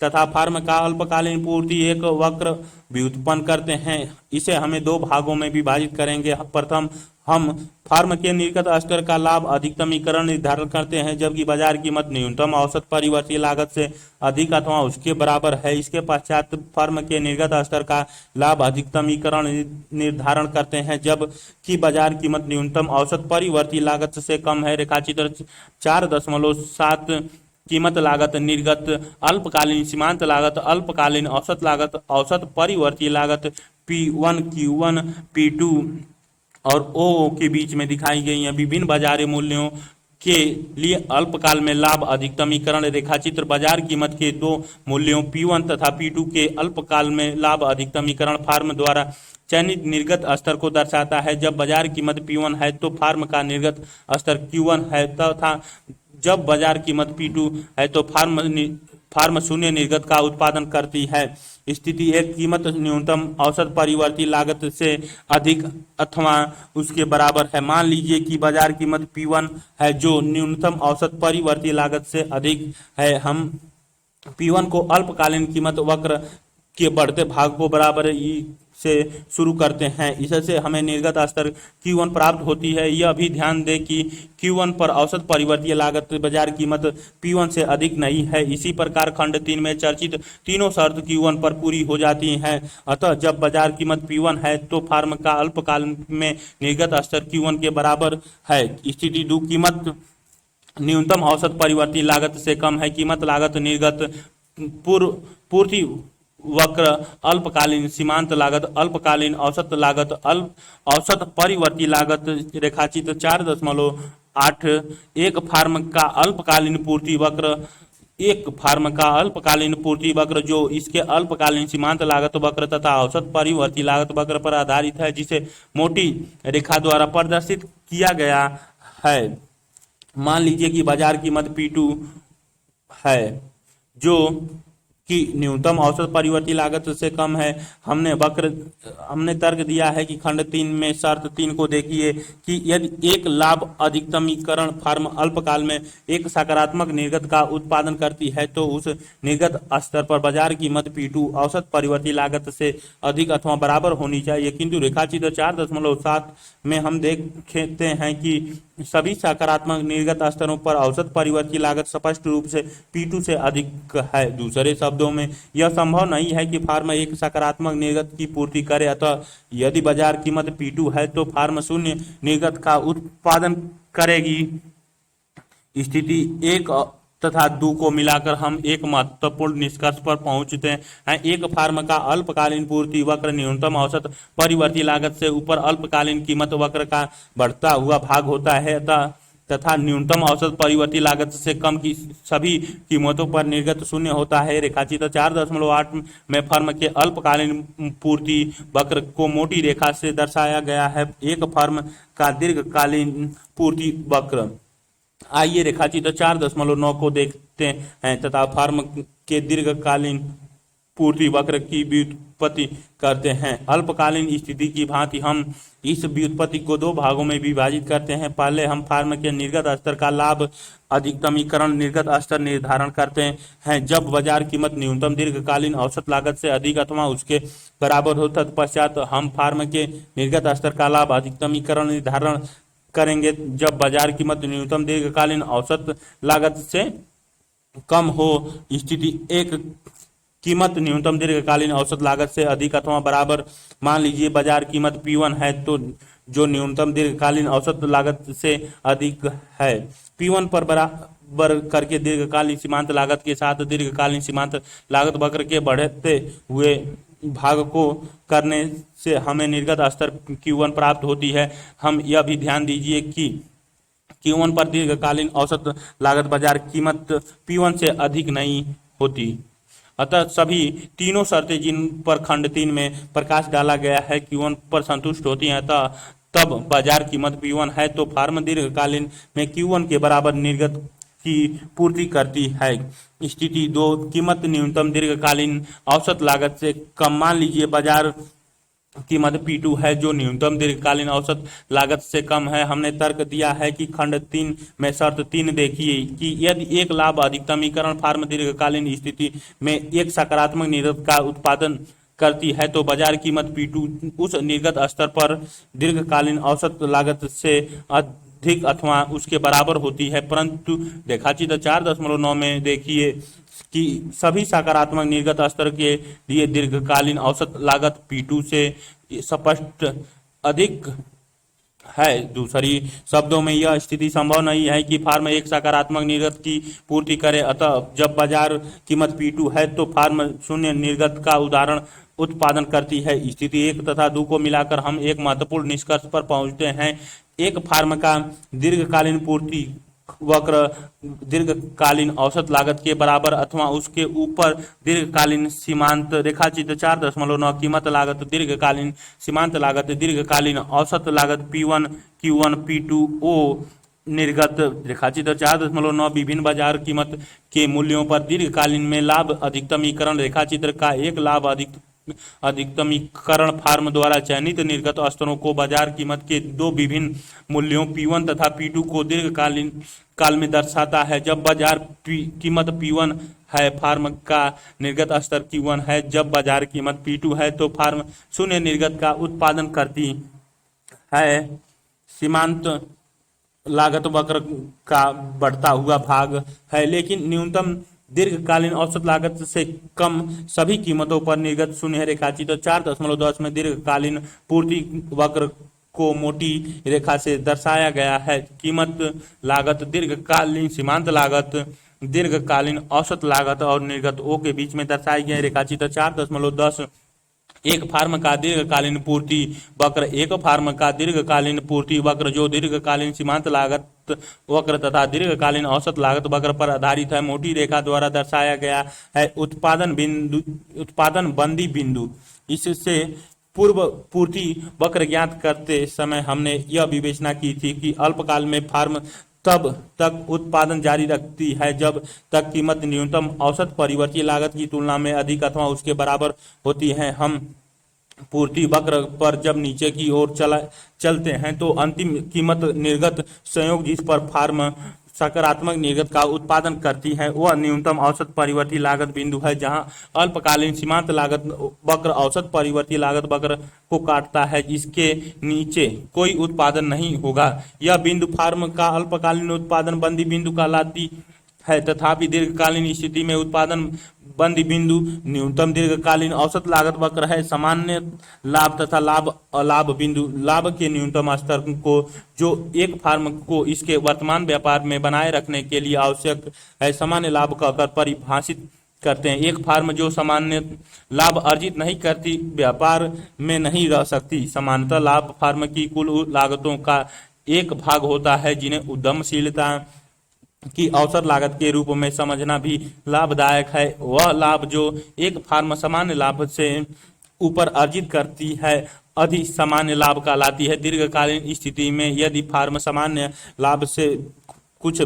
तथा फर्म का अल्पकालीन पूर्ति एक वक्र भी उत्पन्न करते हैं। इसे हमें दो भागों में विभाजित करेंगे। प्रथम हम फर्म के निर्गत स्तर का लाभ अधिकतमीकरण निर्धारण करते हैं, जबकि बाजार कीमत न्यूनतम औसत परिवर्ती लागत से अधिक अथवा उसके बराबर है। इसके पश्चात फर्म के निर्गत स्तर का लाभ अधिकतमीकरण निर्धारण करते हैं, जबकि बाजार कीमत न्यूनतम औसत परिवर्ती लागत से कम है। रेखाचित्र 4.7 कीमत लागत, निर्गत, अल्पकालीन सीमांत लागत, अल्पकालीन औसत लागत, औसत परिवर्ती लागत P1, Q1, P2 और O के बीच में दिखाई गई हैं। विभिन्न बाजार मूल्यों के लिए अल्पकाल में लाभ अधिकतमीकरण रेखाचित्र बाजार कीमत के दो मूल्यों P1 तथा P2 के अल्पकाल में लाभ अधिकतमीकरण फर्म द्वारा चयनित निर्गत स्तर को दर्शाता है। जब बाजार कीमत P1 है तो फर्म का निर्गत स्तर Q1 है तथा जब बाजार कीमत P2 है तो फर्म शून्य निर्गत का उत्पादन करती है। स्थिति एक, कीमत न्यूनतम औसत परिवर्ती लागत से अधिक अथवा उसके बराबर है। मान लीजिए कि बाजार कीमत P1 है जो न्यूनतम औसत परिवर्ती लागत से अधिक है। हम P1 को अल्पकालीन कीमत वक्र के बढ़ते भाग को बराबर ई से शुरू करते हैं। इससे हमें निर्गत स्तर Q1 प्राप्त होती है। यह भी ध्यान दें कि Q1 पर औसत परिवर्तीय लागत बाजार कीमत P1 से अधिक नहीं है। इसी प्रकार खंड 3 में चर्चित तीनों शर्त Q1 पर पूरी हो जाती हैं। अतः जब बाजार कीमत P1 है तो फर्म का अल्पकाल में निर्गत स्तर Q1 के बराबर है। स्थिति 2, कीमत न्यूनतम औसत परिवर्ती लागत से कम है। कीमत लागत निर्गत पूर्ति वक्र, अल्पकालीन सीमांत लागत, अल्पकालीन औसत लागत, औसत परिवर्ती लागत रेखाचित्र 4.8 एक फर्म का अल्पकालीन पूर्ति वक्र, एक फर्म का अल्पकालीन पूर्ति वक्र जो इसके अल्पकालीन सीमांत लागत वक्र तथा औसत परिवर्ती लागत वक्र पर आधारित है, जिसे मोटी रेखा द्वारा प्रदर्शित किया गया है। मान लीजिए कि बाजार कीमत P2 है जो कि न्यूनतम औसत परिवर्ती लागत से कम है। हमने तर्क दिया है कि खंड 3 में शर्त 3 को देखिए कि यदि एक लाभ अधिकतमीकरण फर्म अल्पकाल में एक सकारात्मक निर्गत का उत्पादन करती है तो उस निर्गत स्तर पर बाजार कीमत P2 औसत परिवर्ती लागत से अधिक अथवा बराबर होनी चाहिए। किंतु रेखाचित्र 4.7 में हम देखते हैं कि सभी सकारात्मक निर्गत स्तरों पर औसत परिवर्ती लागत स्पष्ट रूप से P2 से अधिक है। दूसरे शब्दों में यह संभव नहीं है कि फर्म एक सकारात्मक निर्गत की पूर्ति करे, अतः यदि बाजार कीमत P2 है तो फर्म शून्य निर्गत का उत्पादन करेगी। स्थिति 1 तथा 2 को मिलाकर हम एक महत्वपूर्ण निष्कर्ष पर पहुंचते हैं। एक फर्म का अल्पकालीन पूर्ति वक्र न्यूनतम औसत परिवर्ती लागत से ऊपर अल्पकालीन कीमत वक्र का बढ़ता हुआ भाग होता है तथा न्यूनतम औसत परिवर्ती लागत से कम की सभी कीमतों पर निर्गत शून्य होता है। रेखाचित्र 4.8 में फर्म के अल्पकालीन पूर्ति वक्र को मोटी रेखा से दर्शाया गया है। एक फर्म का दीर्घकालीन पूर्ति वक्र। आइए रेखाचित्र 4.9 को देखते हैं तथा फर्म के दीर्घकालीन पूर्ति वक्र की व्युत्पत्ति करते हैं। अल्पकालीन स्थिति की भांति हम इस व्युत्पत्ति को 2 भागों में विभाजित करते हैं। पहले हम फर्म के निर्गत स्तर का लाभ अधिकतमीकरण निर्गत स्तर निर्धारण करते हैं जब बाजार कीमत न्यूनतम दीर्घकालीन औसत लागत से अधिक अथवा उसके बराबर हो। तत्पश्चात हम फर्म के निर्गत स्तर का लाभ अधिकतमीकरण निर्धारण करेंगे जब बाजार कीमत न्यूनतम दीर्घकालीन औसत लागत से कम हो। स्थिति 1 कीमत न्यूनतम दीर्घकालीन औसत लागत से अधिक अथवा बराबर। मान लीजिए बाजार कीमत P1 है तो जो न्यूनतम दीर्घकालीन औसत लागत से अधिक है। P1 पर बराबर करके दीर्घकालीन सीमांत लागत के साथ दीर्घकालीन सीमांत लागत वक्र के बढ़ते हुए भाग को करने से हमें निर्गत स्तर Q1 प्राप्त होती है। हम यह भी ध्यान दीजिए कि Q1 पर दीर्घकालीन औसत लागत बाजार कीमत P1 से अधिक नहीं होती। अतः सभी तीनों शर्तें जिन पर खंड 3 में प्रकाश डाला गया है Q1 पर संतुष्ट होती हैं। अतः तब बाजार कीमत P1 है तो फर्म दीर्घकालीन में Q1 के बराबर निर्गत की पूर्ति करती है। स्थिति 2 कीमत न्यूनतम दीर्घकालीन औसत लागत से कम। मान लीजिए बाजार कीमत P2 है जो न्यूनतम दीर्घकालीन औसत लागत से कम है। हमने तर्क दिया है कि खंड 3 में शर्त 3 देखिए कि यदि एक लाभ अधिकतमीकरण फर्म दीर्घकालीन स्थिति में एक सकारात्मक निर्गत का उत्पादन करती है तो बाजार कीमत P2 उस निर्गत स्तर पर दीर्घकालीन औसत लागत से अधिक अथवा उसके बराबर होती है। परंतु रेखाचित्र 4.9 में देखिए कि सभी सकारात्मक निर्गत स्तर के लिए दीर्घकालीन औसत लागत P2 से स्पष्ट अधिक है। दूसरी शब्दों में यह स्थिति संभव नहीं है कि फर्म एक सकारात्मक निर्गत की पूर्ति करे। अतः जब बाजार कीमत P2 है तो फर्म शून्य निर्गत का उत्पादन करती है। स्थिति 1 तथा 2 को मिलाकर हम एक महत्वपूर्ण निष्कर्ष पर पहुंचते हैं। एक फर्म का दीर्घकालीन पूर्ति वक्र दीर्घकालीन औसत लागत के बराबर अथवा उसके ऊपर दीर्घकालीन सीमांत। रेखाचित्र 4.9 कीमत लागत दीर्घकालीन सीमांत लागत दीर्घकालीन औसत लागत P1 Q1 P2 O निर्गत। रेखाचित्र 4.9 विभिन्न बाजार कीमत के मूल्यों पर दीर्घकालीन में लाभ अधिकतमीकरण। रेखाचित्र का एक लाभ अधिकतमीकरण फर्म द्वारा चयनित निर्गत स्तरों को बाजार कीमत के 2 विभिन्न मूल्यों P1 तथा P2 को दीर्घकालीन काल में दर्शाता है। जब बाजार कीमत P1 है फर्म का निर्गत स्तर Q1 है। जब बाजार कीमत P2 है तो फर्म शून्य निर्गत का उत्पादन करती है। सीमांत लागत वक्र का बढ़ता हुआ भाग है लेकिन न्यूनतम दीर्घकालीन औसत लागत से कम सभी कीमतों पर निर्गत शून्य है। रेखाचित्र 4.10 में दीर्घकालीन पूर्ति वक्र को मोटी रेखा से दर्शाया गया है। कीमत लागत दीर्घकालीन सीमांत लागत दीर्घकालीन औसत लागत और निर्गत O के बीच में दर्शाई गई। रेखाचित्र 4.10 एक फर्म का दीर्घकालीन पूर्ति वक्र। एक फर्म का दीर्घकालीन पूर्ति वक्र जो दीर्घकालीन सीमांत लागत वक्र तथा दीर्घकालीन औसत लागत वक्र पर आधारित है मोटी रेखा द्वारा दर्शाया गया है। उत्पादन बंदी बिंदु। इससे पूर्व पूर्ति वक्र ज्ञात करते समय हमने यह विवेचना की थी कि अल्पकाल में फर्म तब तक उत्पादन जारी रखती है जब तक कीमत न्यूनतम औसत परिवर्तनीय लागत की तुलना में अधिक अथवा उसके बराबर होती है। हम पूर्ति वक्र पर जब नीचे की ओर चलते हैं तो अंतिम कीमत निर्गत संयोग जिस पर फर्म सकारात्मक निर्गत का उत्पादन करती है वह न्यूनतम औसत परिवर्तनीय लागत बिंदु है, जहां अल्पकालीन सीमांत लागत वक्र औसत परिवर्तनीय लागत वक्र को काटता है। इसके नीचे कोई उत्पादन नहीं होगा। यह बिंदु फर्म का अल्पकालीन उत्पादन बंदी बिंदु कहलाती है। तथापि दीर्घकालीन स्थिति में उत्पादन बंदी बिंदु न्यूनतम दीर्घकालीन औसत लागत वक्र है। सामान्य लाभ तथा लाभ अलाभ बिंदु लाभ के न्यूनतम स्तर को जो एक फर्म को इसके वर्तमान व्यापार में बनाए रखने के लिए आवश्यक है सामान्य लाभ कहकर परिभाषित करते हैं। एक फर्म जो सामान्य लाभ अर्जित नहीं करती व्यापार में नहीं रह सकती। सामान्यतः लाभ फर्म की कुल लागतों का एक भाग होता है, जिन्हें उद्यमशीलता की अवसर लागत के रूप में समझना भी लाभदायक है। वह लाभ जो एक फर्म सामान्य लाभ से ऊपर अर्जित करती है अधिक सामान्य लाभ कहलाती है। दीर्घकालीन स्थिति में यदि फर्म सामान्य लाभ से कुछ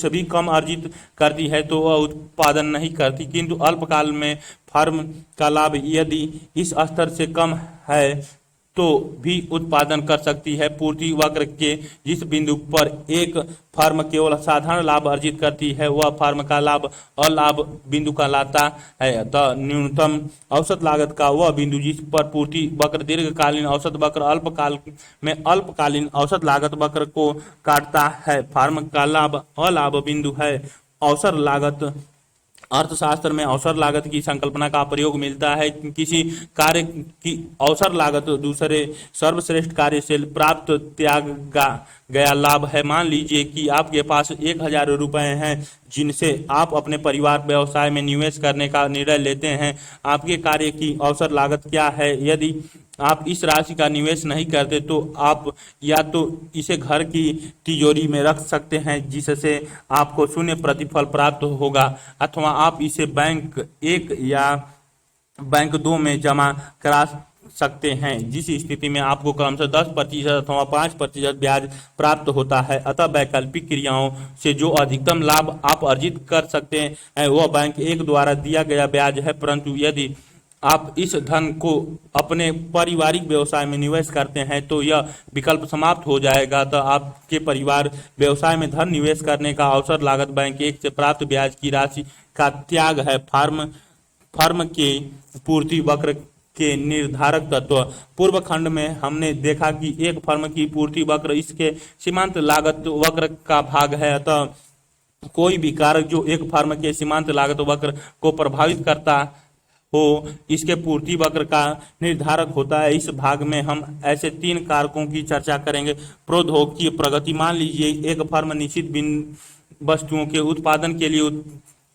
भी कम अर्जित करती है तो वह उत्पादन नहीं करती, किंतु अल्पकाल में फर्म का लाभ यदि इस स्तर से कम है तो भी उत्पादन कर सकती है। पूर्ति वक्र के जिस बिंदु पर एक फर्म केवल साधारण लाभ अर्जित करती है वह फर्म का लाभ अलाभ बिंदु कहलाता है। अतः न्यूनतम औसत लागत का वह बिंदु जिस पर पूर्ति वक्र दीर्घकालीन औसत वक्र अल्पकाल में अल्पकालीन औसत लागत वक्र को काटता है फर्म का लाभ अलाभ बिंदु है। अवसर लागत अर्थशास्त्र में अवसर लागत की संकल्पना का प्रयोग मिलता है। किसी कार्य की अवसर लागत दूसरे सर्वश्रेष्ठ कार्य से प्राप्त त्यागा गया लाभ है। मान लीजिए कि आपके पास 1,000 रुपए हैं जिनसे आप अपने परिवार व्यवसाय में निवेश करने का निर्णय लेते हैं। आपके कार्य की अवसर लागत क्या है? यदि आप इस राशि का निवेश नहीं करते तो आप या तो इसे घर की तिजोरी में रख सकते हैं जिससे आपको शून्य प्रतिफल प्राप्त होगा, अथवा आप इसे बैंक 1 या बैंक 2 में जमा करा सकते हैं, जिस स्थिति में आपको क्रमशः 10% अथवा 5% ब्याज प्राप्त होता है। अतः वैकल्पिक क्रियाओं से जो अधिकतम लाभ आप अर्जित कर सकते हैं वह बैंक 1 द्वारा दिया गया ब्याज है। परंतु यदि आप इस धन को अपने पारिवारिक व्यवसाय में निवेश करते हैं तो यह विकल्प समाप्त हो जाएगा। तो आपके परिवार व्यवसाय में धन निवेश करने का अवसर लागत बैंक 1 से प्राप्त ब्याज की राशि का त्याग है। फर्म के पूर्ति वक्र के निर्धारक तत्व। पूर्व खंड में हमने देखा कि एक फर्म की पूर्ति वक्र इसके सीमांत लागत वक्र का भाग है। अतः कोई भी कारक जो एक फर्म के सीमांत लागत वक्र को प्रभावित करता हो इसके पूर्ति वक्र का निर्धारक होता है। इस भाग में हम ऐसे 3 कारकों की चर्चा करेंगे। प्रौद्योगिकी प्रगति। मान लीजिए एक फर्म निश्चित वस्तुओं के उत्पादन के लिए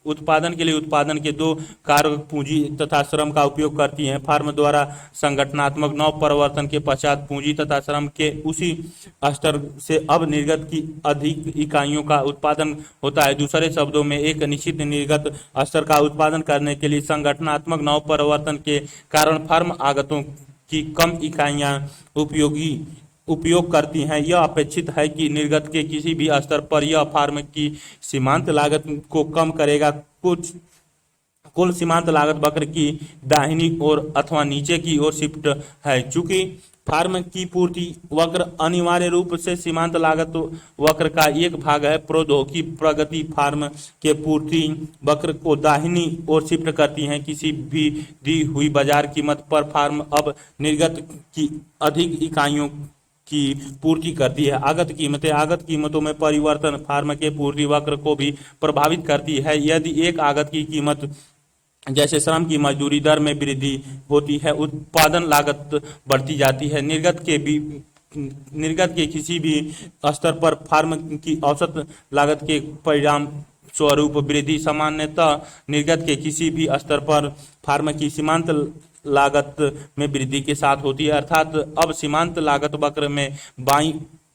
उत्पादन के 2 कारक पूंजी तथा श्रम का उपयोग करती है। फर्म द्वारा संगठनात्मक नव परिवर्तन के पश्चात पूंजी तथा श्रम के उसी स्तर से अब निर्गत की अधिक इकाइयों का उत्पादन होता है। दूसरे शब्दों में एक निश्चित निर्गत स्तर का उत्पादन करने के लिए संगठनात्मक नव परिवर्तन के कारण फर्म आगतों की कम इकाइयां उपयोग करती हैं। यह अपेक्षित है कि निर्गत के किसी भी स्तर पर यह फर्म की सीमांत लागत को कम करेगा। कुल सीमांत लागत वक्र की दाहिनी ओर अथवा नीचे की ओर शिफ्ट है। चूंकि फर्म की पूर्ति वक्र अनिवार्य रूप से सीमांत लागत वक्र का एक भाग है, प्रौद्योगिकी प्रगति फर्म के पूर्ति वक्र को दाहिनी ओर शिफ्ट करती है। किसी भी दी हुई बाजार कीमत पर फर्म अब निर्गत की अधिक इकाइयों की पूर्ति करती है। आगत कीमतों में परिवर्तन फर्म के पूर्ति वक्र को भी प्रभावित करती है। यदि एक आगत की कीमत जैसे श्रम की मजदूरी दर में वृद्धि होती है, उत्पादन लागत बढ़ती जाती है। निर्गत के किसी भी स्तर पर फर्म की औसत लागत के परिणाम स्वरूप वृद्धि सामान्यतः निर्गत के किसी भी स्तर पर फर्म की सीमांत लागत में वृद्धि के साथ होती है। अर्थात अब सीमांत लागत वक्र में बाईं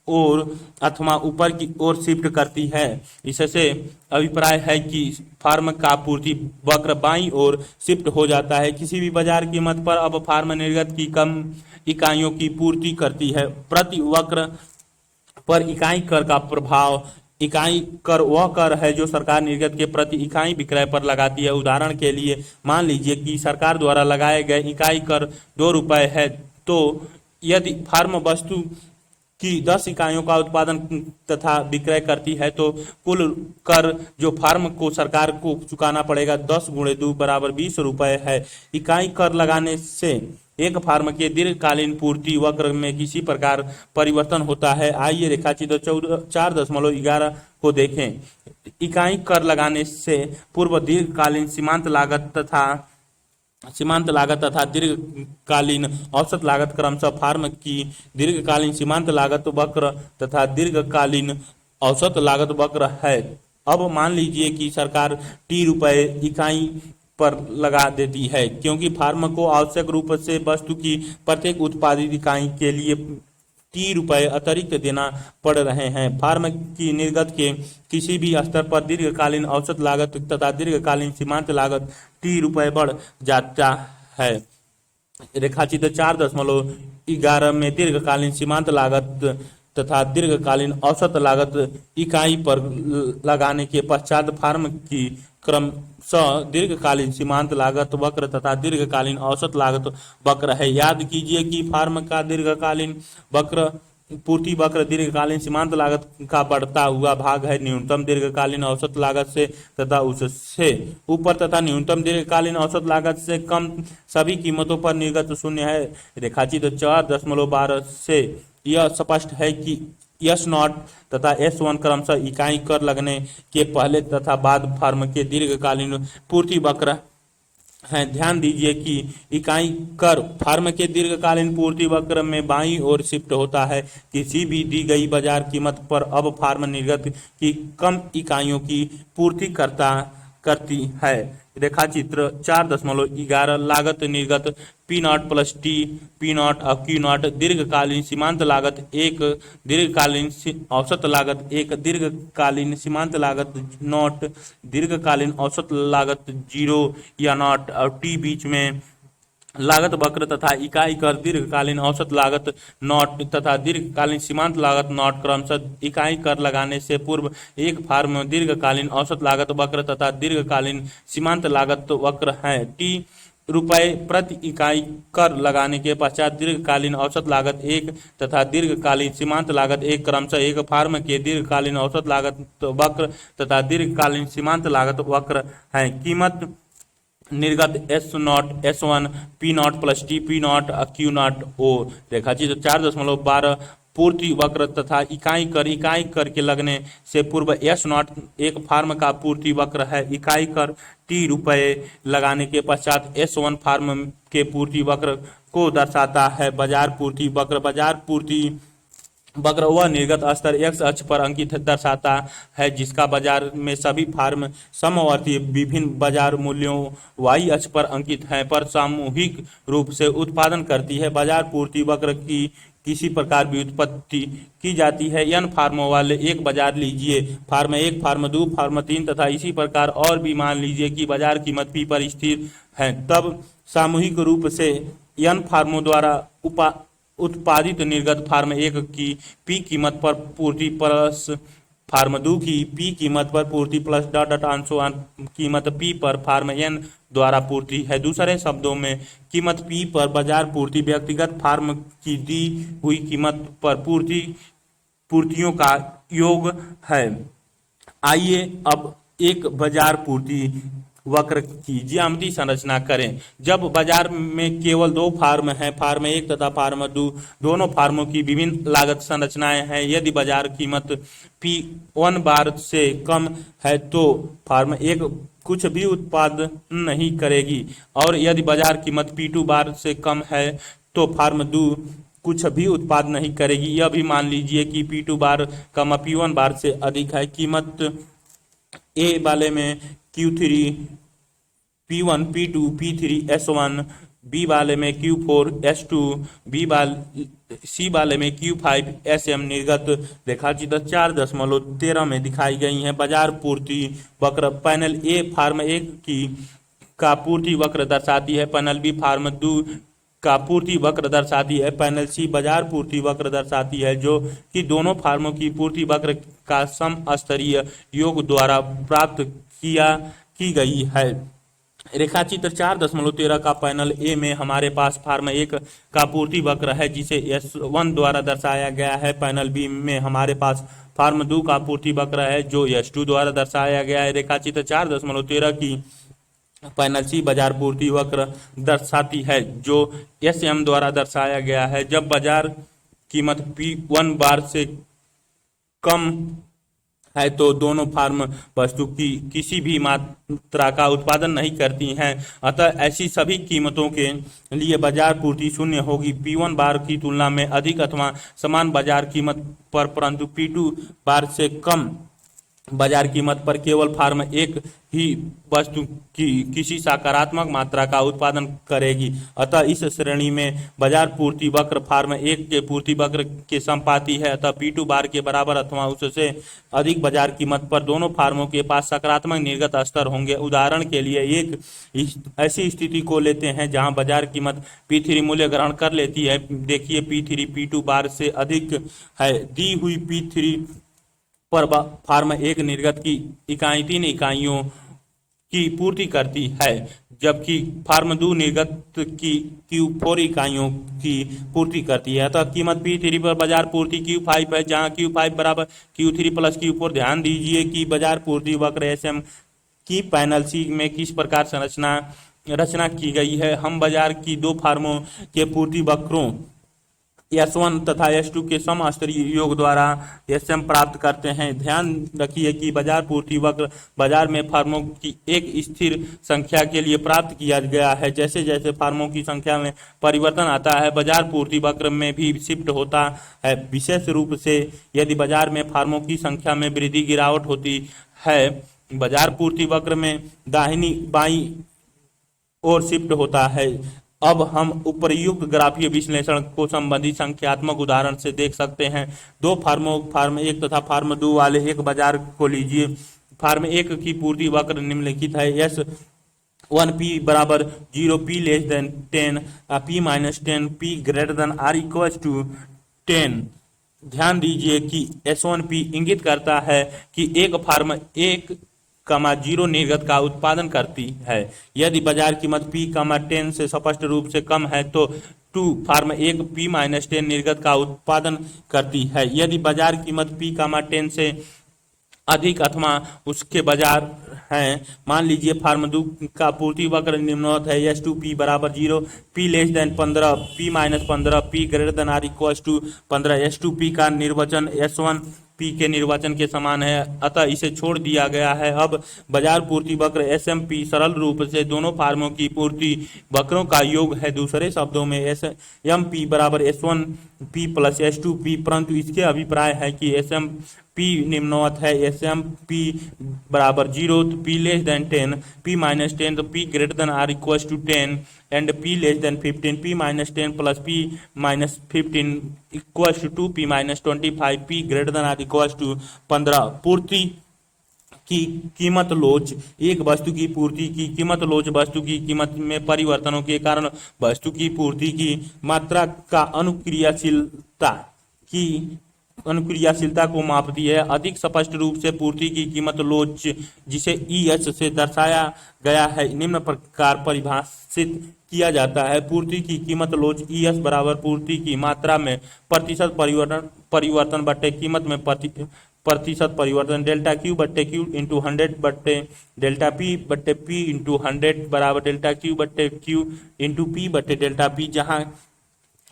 ओर अथवा ऊपर की ओर शिफ्ट करती है। इससे अभिप्राय है कि फर्म का पूर्ति वक्र बाईं ओर शिफ्ट हो जाता है। किसी भी बाजार कीमत पर अब फर्म निर्गत की कम इकाइयों की पूर्ति करती है। प्रति वक्र पर इकाई कर का प्रभाव। इकाई कर वह कर है जो सरकार निर्गत के प्रति इकाई विक्रय पर लगाती है। उदाहरण के लिए मान लीजिए कि सरकार द्वारा लगाए गए इकाई कर 2 रुपये है, तो यदि फार्म वस्तु की 10 इकाइयों का उत्पादन तथा विक्रय करती है तो कुल कर जो फार्म को सरकार को चुकाना पड़ेगा 10 × 2 = 20 रुपये है। इकाई कर लगाने से एक फार्म के दीर्घकालीन पूर्ति वक्र में किसी प्रकार परिवर्तन होता है। आइए रेखाचित्र 4.11 को देखें। इकाई कर लगाने से पूर्व दीर्घकालीन सीमांत लागत तथा दीर्घकालीन औसत लागत क्रमशः फार्म की दीर्घकालीन सीमांत लागत वक्र तथा दीर्घकालीन औसत लागत वक्र है। अब मान लीजिए कि सरकार T रुपये इकाई पर लगा देती है, क्योंकि फार्म को आवश्यक रूप से वस्तु की प्रत्येक उत्पादित इकाई के लिए T रुपये अतिरिक्त देना पड़ रहे हैं। फार्म की निर्गत के किसी भी स्तर पर दीर्घकालीन औसत लागत तथा दीर्घकालीन सीमांत लागत T रुपये बढ़ जाता है। रेखाचित्र 4.11 में दीर्घकालीन सीमांत लागत तथा दीर्घकालीन औसत लागत इकाई पर लगाने के पश्चात फार्म की क्रमशः दीर्घकालीन सीमांत लागत वक्र तथा दीर्घकालीन औसत लागत वक्र है। याद कीजिए कि फार्म का दीर्घकालीन वक्र पूर्ति वक्र दीर्घकालीन सीमांत लागत का बढ़ता हुआ भाग है न्यूनतम दीर्घकालीन औसत लागत से तथा उससे ऊपर तथा न्यूनतम दीर्घकालीन औसत लागत से कम सभी कीमतों पर निर्गत शून्य है। रेखाचित्र 4.12 से यह स्पष्ट है कि S0 तथा S1 क्रमशः इकाई कर लगने के पहले तथा बाद फार्म के दीर्घकालीन पूर्ति वक्र हैं। ध्यान दीजिए कि इकाई कर फार्म के दीर्घकालीन पूर्ति वक्र में बाईं ओर शिफ्ट होता है। किसी भी दी गई बाजार कीमत पर अब फार्म निर्गत की कम इकाइयों की पूर्ति करती है। रेखाचित्र 4.11 लागत निर्गत P0 + T P0 और Q0 दीर्घकालीन सीमांत लागत 1 दीर्घकालीन औसत लागत 1 दीर्घकालीन सीमांत लागत 0 दीर्घकालीन औसत लागत 0 या 0 और T बीच में लागत वक्र तथा इकाई कर दीर्घकालीन औसत लागत नॉट तथा दीर्घकालीन सीमांत लागत नॉट क्रमशः इकाई कर लगाने से पूर्व एक फार्म दीर्घकालीन औसत लागत वक्र तथा दीर्घकालीन सीमांत लागत वक्र है। T रुपये प्रति इकाई कर लगाने के पश्चात दीर्घकालीन औसत लागत 1 तथा दीर्घकालीन सीमांत लागत 1 क्रमशः एक फार्म के दीर्घकालीन औसत लागत वक्र तथा दीर्घकालीन सीमांत लागत वक्र है। कीमत निर्गत S0 S1 P0 + T P0 Q0 O। रेखाचित्र 4.12 पूर्ति वक्र तथा इकाई कर के लगने से पूर्व S0 एक फार्म का पूर्ति वक्र है। इकाई कर T रुपये लगाने के पश्चात S1 फार्म के पूर्ति वक्र को दर्शाता है। बाजार पूर्ति वक्र वक्र वह निर्गत स्तर X अक्ष पर अंकित दर्शाता है जिसका बाजार में सभी फार्म समवर्ती विभिन्न बाजार मूल्यों Y अक्ष पर अंकित हैं पर सामूहिक रूप से उत्पादन करती है। बाजार पूर्ति वक्र की किसी प्रकार भी उत्पत्ति की जाती है। n फार्मों वाले एक बाजार लीजिए, फार्म 1 फार्म 2 फार्म 3 तथा इसी प्रकार और भी मान लीजिए कि बाजार कीमत P पर स्थिर है। तब सामूहिक रूप से n फार्मों द्वारा उत्पादित निर्गत फार्म 1 की P कीमत पर पूर्ति प्लस फार्म 2 की P कीमत पर पूर्ति प्लस अंशों कीमत P पर फार्म N द्वारा पूर्ति है। दूसरे शब्दों में कीमत P पर बाजार पूर्ति व्यक्तिगत फार्म की दी हुई कीमत पर पूर्तियों का योग है। आइए अब एक बाजार पूर्ति वक्र की ज्यामिति संरचना करें। जब बाजार में केवल 2 फार्म हैं, फार्म 1 तथा फार्म 2, दोनों फार्मों की विभिन्न लागत संरचनाएं हैं। यदि बाजार कीमत P1 बार से कम है तो फार्म 1 कुछ भी उत्पादन नहीं करेगी, और यदि बाजार कीमत P2 बार से कम है तो फार्म 2 कुछ भी उत्पादन नहीं करेगी। यह भी मान लीजिए कि P2 बार कम P1 बार से अधिक है। कीमत A वाले में Q3 P1 P2 P3 S1, B वाले में Q4 S2, C वाले में Q5 SM निर्गत रेखाचित्र 4.13 में दिखाई गई हैं। बाजार पूर्ति वक्र पैनल A फार्म 1 का पूर्ति वक्र दर्शाती है। पैनल B फार्म 2 का पूर्ति वक्र दर्शाती है। पैनल सी बाजार पूर्ति वक्र दर्शाती है, जो कि दोनों फार्मों की पूर्ति वक्र का समस्तरीय योग द्वारा प्राप्त की गई है। रेखाचित्र 4.13 का पैनल ए में हमारे पास फार्म 1 का पूर्ति वक्र है, जिसे S1 द्वारा दर्शाया गया है। पैनल बी में हमारे पास फार्म 2 का पूर्ति वक्र है, जो S2 द्वारा दर्शाया गया है। रेखाचित्र 4.13 की पैनल सी बाजार पूर्ति वक्र दर्शाती है, जो SM द्वारा दर्शाया गया है। जब बाजार कीमत P1 बार से कम है तो दोनों फार्म वस्तु की किसी भी मात्रा का उत्पादन नहीं करती हैं, अतः ऐसी सभी कीमतों के लिए बाजार पूर्ति शून्य होगी। P1 बार की तुलना में अधिक अथवा समान बाजार कीमत पर, परंतु P2 बार से कम बाजार कीमत पर केवल फार्म 1 ही वस्तु की किसी सकारात्मक मात्रा का उत्पादन करेगी। अतः इस श्रेणी में बाजार पूर्ति वक्र फार्म 1 के पूर्ति वक्र के संपाती है। अतः P2 बार के बराबर अथवा उससे अधिक बाजार कीमत पर दोनों फार्मों के पास सकारात्मक निर्गत स्तर होंगे। उदाहरण के लिए एक ऐसी स्थिति को लेते हैं जहां बाजार कीमत P3 मूल्य ग्रहण कर लेती है। देखिए P3 P2 बार से अधिक है। दी हुई P3 पर फार्म 1 निर्गत की इकाई 3 इकाइयों की पूर्ति करती है, जबकि फार्म 2 निर्गत की Q4 इकाइयों की पूर्ति करती है। अतः कीमत P3 पर बाजार पूर्ति Q5 है, जहां Q5 बराबर Q3 प्लस Q4। ध्यान दीजिए कि बाजार पूर्ति वक्र SM की पैनल सी में किस प्रकार से रचना की गई है। हम बाजार की दो फार्मों के पूर्ति वक्रों S1 तथा S2 के समस्तरीय योग द्वारा SM प्राप्त करते हैं। ध्यान रखिए कि बाजार पूर्ति वक्र बाजार में फार्मों की एक स्थिर संख्या के लिए प्राप्त किया गया है। जैसे जैसे फार्मों की संख्या में परिवर्तन आता है, बाजार पूर्ति वक्र में भी शिफ्ट होता है। विशेष रूप से यदि बाजार में फार्मों की संख्या में वृद्धि गिरावट होती है, बाजार पूर्ति वक्र में दाहिनी बाईं ओर शिफ्ट होता है। अब हम उपर्युक्त ग्राफीय विश्लेषण को संबंधित संख्यात्मक उदाहरण से देख सकते हैं। दो फार्मों फार्म 1 तथा फार्म 2 वाले एक बाजार को लीजिए। फार्म 1 की पूर्ति वक्र निम्नलिखित है। S1P बराबर 0, P less than 10, P minus 10, P greater than or equals to 10। ध्यान दीजिए कि S1P इंगित करता है कि एक फार्म 1, 0 निर्गत का उत्पादन करती है। यदि बाजार कीमत P, 10 से स्पष्ट रूप से कम है तो 2 फार्म 1 P माइनस 10 निर्गत का उत्पादन करती है। यदि बाजार कीमत P, 10 से अधिक अथवा उसके बाजार हैं, मान लीजिए फार्म 2 का पूर्ति वक्र निम्नवत है। S2P बराबर 0, P less than 15, P minus 15, P greater than or equals to 15। S2P का निर्वचन S1P के निर्वचन के समान है, अतः इसे छोड़ दिया गया है। अब बाजार पूर्ति वक्र SMP सरल रूप से दोनों फार्मों की पूर्ति वक्रों का योग है। दूसरे शब्दों में SMP बराबर S1P प्लस S2P, परंतु इसके अभिप्राय है कि SMP निम्नवत है। SMP बराबर 0, तो P less than 10, P minus 10, तो P greater than or equals to 10 and P less than 15, P minus 10 plus P minus 15 equals to 2P minus 25, P greater than or equals to 15। पूर्ति की कीमत लोच। एक वस्तु की पूर्ति की कीमत लोच वस्तु की कीमत में परिवर्तनों के कारण वस्तु की पूर्ति की मात्रा का अनुक्रियाशीलता को मापती है। अधिक स्पष्ट रूप से पूर्ति की कीमत लोच, जिसे EH से दर्शाया गया है, निम्न प्रकार परिभाषित किया जाता है। पूर्ति की कीमत लोच ES बराबर पूर्ति की मात्रा में प्रतिशत परिवर्तन बट्टे कीमत में प्रतिशत परिवर्तन, डेल्टा Q बट्टे Q इंटू 100 बट्टे डेल्टा P इंटू 100 बराबर डेल्टा Q इंटू P बट्टे डेल्टा P, जहाँ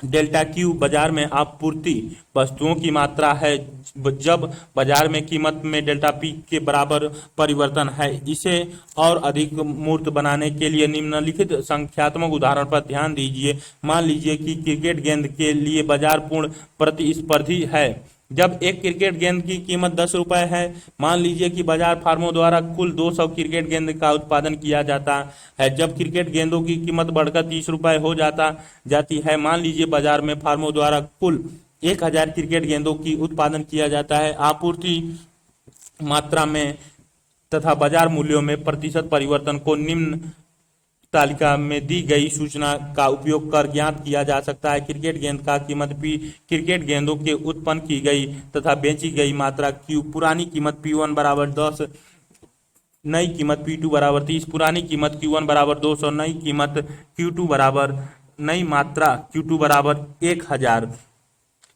डेल्टा Q बाजार में आपूर्ति वस्तुओं की मात्रा है जब बाजार में कीमत में डेल्टा P के बराबर परिवर्तन है। इसे और अधिक मूर्त बनाने के लिए निम्नलिखित संख्यात्मक उदाहरण पर ध्यान दीजिए। मान लीजिए कि क्रिकेट गेंद के लिए बाजार पूर्ण प्रतिस्पर्धी है। जब एक क्रिकेट गेंद की कीमत 10 रुपए है, मान लीजिए कि बाजार फार्मों द्वारा कुल 200 क्रिकेट गेंद का उत्पादन किया जाता है। जब क्रिकेट गेंदों की कीमत बढ़कर 30 रुपए हो जाती है, मान लीजिए बाजार में फार्मों द्वारा कुल 1000 क्रिकेट गेंदों की उत्पादन किया जाता है। आपूर्ति मात्रा में तथा बाजार मूल्यों में प्रतिशत परिवर्तन को निम्न तालिका में दी गई सूचना का उपयोग कर ज्ञात किया जा सकता है। क्रिकेट गेंद का कीमत P क्रिकेट गेंदों के उत्पन्न की गई तथा बेची गई मात्रा Q। पुरानी कीमत P1 बराबर 10, नई कीमत P2 बराबर 30। पुरानी कीमत Q1 बराबर 200, नई कीमत Q2 बराबर नई मात्रा Q2 बराबर 1000।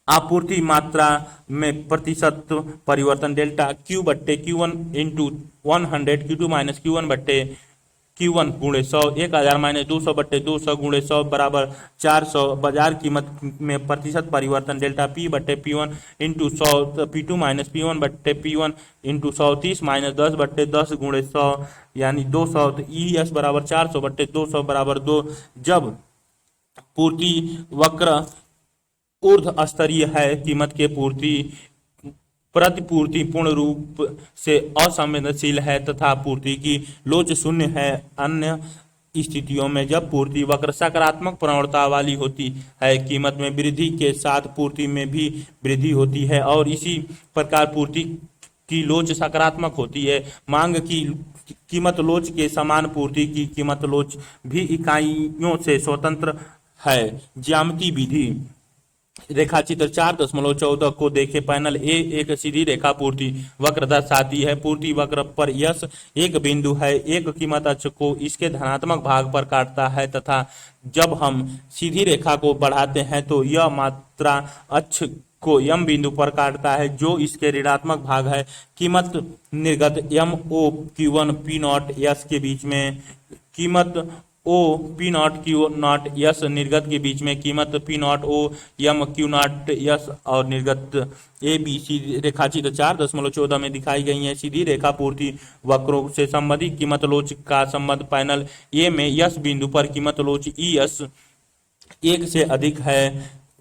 आपूर्ति मात्रा में प्रतिशत परिवर्तन डेल्टा Q बट्टे Q1 into 100 Q2 minus Q1 बट्टे Q1 गुणे 100, 1000 माइनस 200 बट्टे 200 गुणे 100 बराबर 400। बाजार कीमत में प्रतिशत परिवर्तन डेल्टा P बट्टे P1 into 100 P2 minus P1 बट्टे P1 इंटू 100, 30 माइनस 10 बट्टे 10 गुणे 100 यानी 200। तो ES बराबर 400 बट्टे 200 बराबर 2। जब पूर्ति वक्र ऊर्ध्व स्तरीय है, कीमत के प्रतिपूर्ति पूर्ण रूप से असंवेदनशील है तथा पूर्ति की लोच शून्य है। अन्य स्थितियों में जब पूर्ति वक्र सकारात्मक प्रवणता वाली होती है, कीमत में वृद्धि के साथ पूर्ति में भी वृद्धि होती है और इसी प्रकार पूर्ति की लोच सकारात्मक होती है। मांग की कीमत लोच के समान पूर्ति की कीमत लोच भी इकाइयों से स्वतंत्र है। ज्यामिति विधि रेखाचित्र 4.14 को देखें। पैनल ए एक सीधी रेखा पूर्ति वक्र दर्शाती है। पूर्ति वक्र पर यस एक बिंदु है। एक कीमत अक्ष को इसके धनात्मक भाग पर काटता है तथा जब हम सीधी रेखा को बढ़ाते हैं तो यह मात्रा अक्ष को यम बिंदु पर काटता है जो इसके ऋणात्मक भाग है। कीमत निर्गत MO Q1 P0 S के बीच में, कीमत O P0 Q0 S निर्गत के बीच में, कीमत P0 O M Q0 S और निर्गत ABC रेखाचित्र 4.14 में दिखाई गई है। सीधी रेखा पूर्ति वक्रों से संबंधित कीमत लोच का संबंध पैनल ए में यस बिंदु पर कीमत लोच ES 1 से अधिक है।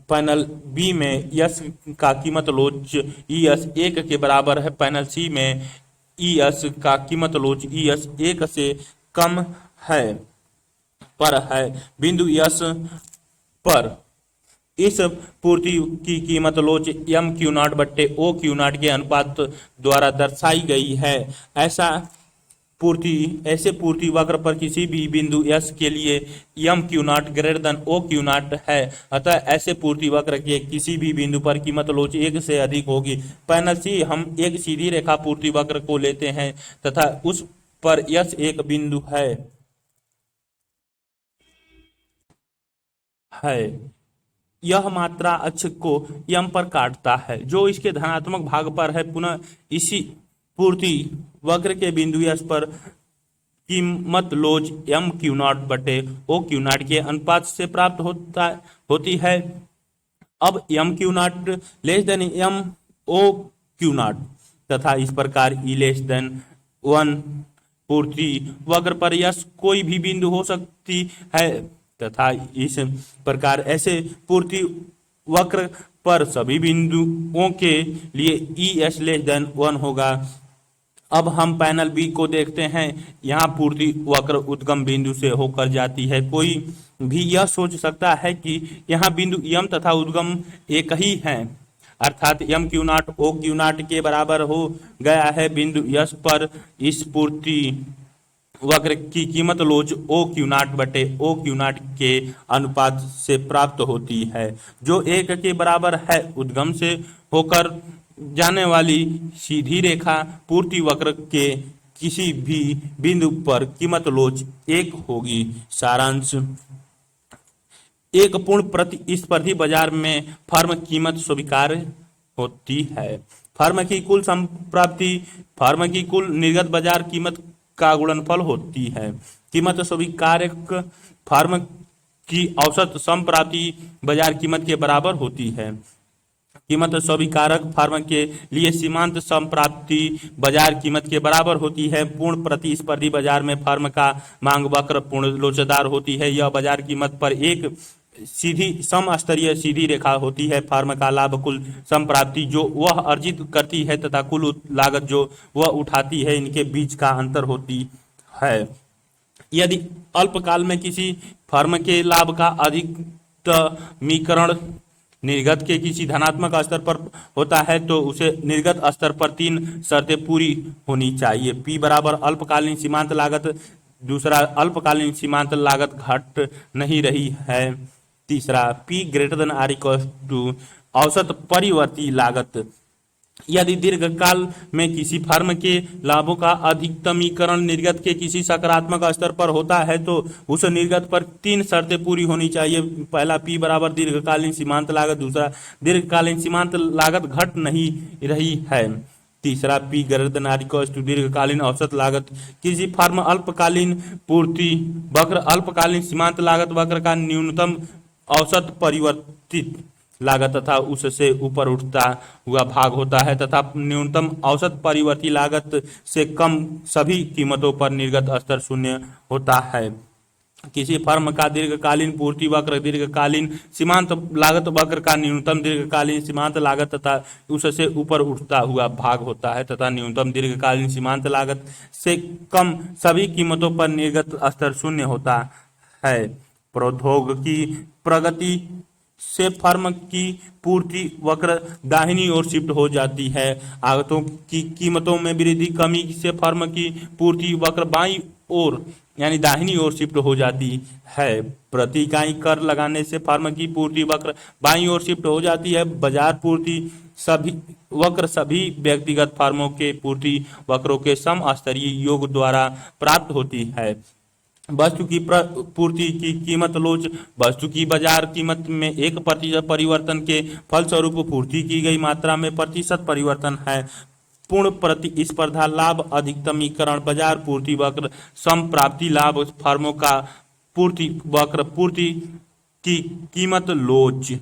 पैनल बी में यस का कीमत लोच ES 1 के बराबर है। पैनल सी में ES का कीमत लोच ES 1 से कम है पर है। बिंदु यस पर इस पूर्ति की कीमत लोच M Q0 बट्टे O Q0 के अनुपात द्वारा दर्शाई गई है। ऐसे पूर्ति वक्र पर किसी भी बिंदु S के लिए M Q0 greater than O Q0 है, अतः ऐसे पूर्ति वक्र के किसी भी बिंदु पर कीमत लोच 1 से अधिक होगी। पैनल सी हम एक सीधी रेखा पूर्ति वक्र को लेते हैं तथा उस पर S एक बिंदु है यह मात्रा अक्ष को M पर काटता है जो इसके धनात्मक भाग पर है। पुनः इसी पूर्ति वक्र के बिंदु S पर कीमत लोच M Q0 बटे O Q0 के अनुपात से प्राप्त होती है। अब M Q0 less than M O Q0 तथा इस प्रकार E लेस देन 1 पूर्ति वक्र पर S कोई भी बिंदु हो सकती है तथा इस प्रकार ऐसे पूर्ति वक्र पर सभी बिंदुओं के लिए ES लेस देन 1 होगा। अब हम पैनल बी को देखते हैं। यहाँ पूर्ति वक्र उद्गम बिंदु से होकर जाती है। कोई भी यह सोच सकता है कि यहाँ बिंदु M तथा उद्गम एक ही हैं, अर्थात M Q0 O Q0 के बराबर हो गया है। बिंदु S पर इस पूर्ति वक्र की कीमत लोच O Q0 बटे O Q0 के अनुपात से प्राप्त होती है जो 1 के बराबर है। उद्गम से होकर जाने वाली सीधी रेखा पूर्ति वक्र के किसी भी बिंदु पर कीमत लोच 1 होगी। सारांश, एक पूर्ण प्रतिस्पर्धी बाजार में फर्म कीमत स्वीकार्य होती है। फर्म की कुल संप्राप्ति फर्म की कुल निर्गत बाजार कीमत का गुणनफल होती है। कीमत स्वीकार्य फर्म की औसत संप्राप्ति बाजार कीमत के बराबर होती है। कीमत स्वीकारक फर्म के लिए सीमांत संप्राप्ति बाजार कीमत के बराबर होती है। पूर्ण प्रतिस्पर्धी बाजार में फर्म का मांग वक्र पूर्ण लोचदार होती है। यह बाजार कीमत पर एक सीधी समस्तरीय सीधी रेखा होती है। फर्म का लाभ कुल संप्राप्ति जो वह अर्जित करती है तथा कुल लागत जो वह उठाती है, इनके बीच का अंतर होती है। यदि अल्पकाल में किसी फर्म के लाभ का अधिकतमीकरण निर्गत के किसी धनात्मक स्तर पर होता है तो उसे निर्गत स्तर पर 3 शर्तें पूरी होनी चाहिए। P बराबर अल्पकालीन सीमांत लागत दूसरा, अल्पकालीन सीमांत लागत घट नहीं रही है। तीसरा, P greater than or equal to औसत परिवर्ती लागत। यदि दीर्घकाल में किसी फर्म के लाभों का अधिकतमीकरण निर्गत के किसी सकारात्मक स्तर पर होता है तो उस निर्गत पर 3 शर्तें पूरी होनी चाहिए। पहला, P बराबर दीर्घकालीन सीमांत लागत। दूसरा, दीर्घकालीन सीमांत लागत घट नहीं रही है। तीसरा, P greater than or equal to दीर्घकालीन औसत लागत। किसी फर्म अल्पकालीन पूर्ति वक्र अल्पकालीन सीमांत लागत वक्र का न्यूनतम औसत परिवर्तित लागत तथा उससे ऊपर उठता हुआ भाग होता है तथा न्यूनतम औसत परिवर्ती लागत से कम सभी कीमतों पर निर्गत स्तर शून्य होता है। किसी फर्म का दीर्घकालीन पूर्ति वक्र दीर्घकालीन सीमांत लागत वक्र का न्यूनतम दीर्घकालीन सीमांत लागत तथा उससे ऊपर उठता हुआ भाग होता है तथा न्यूनतम दीर्घकालीन सीमांत लागत से कम सभी कीमतों पर निर्गत स्तर शून्य होता है। प्रौद्योगिकी प्रगति से फर्म की पूर्ति वक्र दाहिनी ओर शिफ्ट हो जाती है। आगतों की कीमतों में वृद्धि कमी से फर्म की पूर्ति वक्र बाईं ओर यानी दाहिनी ओर शिफ्ट हो जाती है। प्रति इकाई कर लगाने से फर्म की पूर्ति वक्र बाईं ओर शिफ्ट हो जाती है। बाजार पूर्ति सभी व्यक्तिगत फर्मों के पूर्ति वक्रों के समस्तरीय योग द्वारा प्राप्त होती है। वस्तु की पूर्ति की कीमत लोच वस्तु की बाजार कीमत में 1% परिवर्तन के फलस्वरूप पूर्ति की गई मात्रा में प्रतिशत परिवर्तन है। पूर्ण प्रतिस्पर्धा लाभ अधिकतमीकरण बाजार पूर्ति वक्र समप्राप्ति लाभ फर्मों का पूर्ति वक्र पूर्ति की कीमत लोच।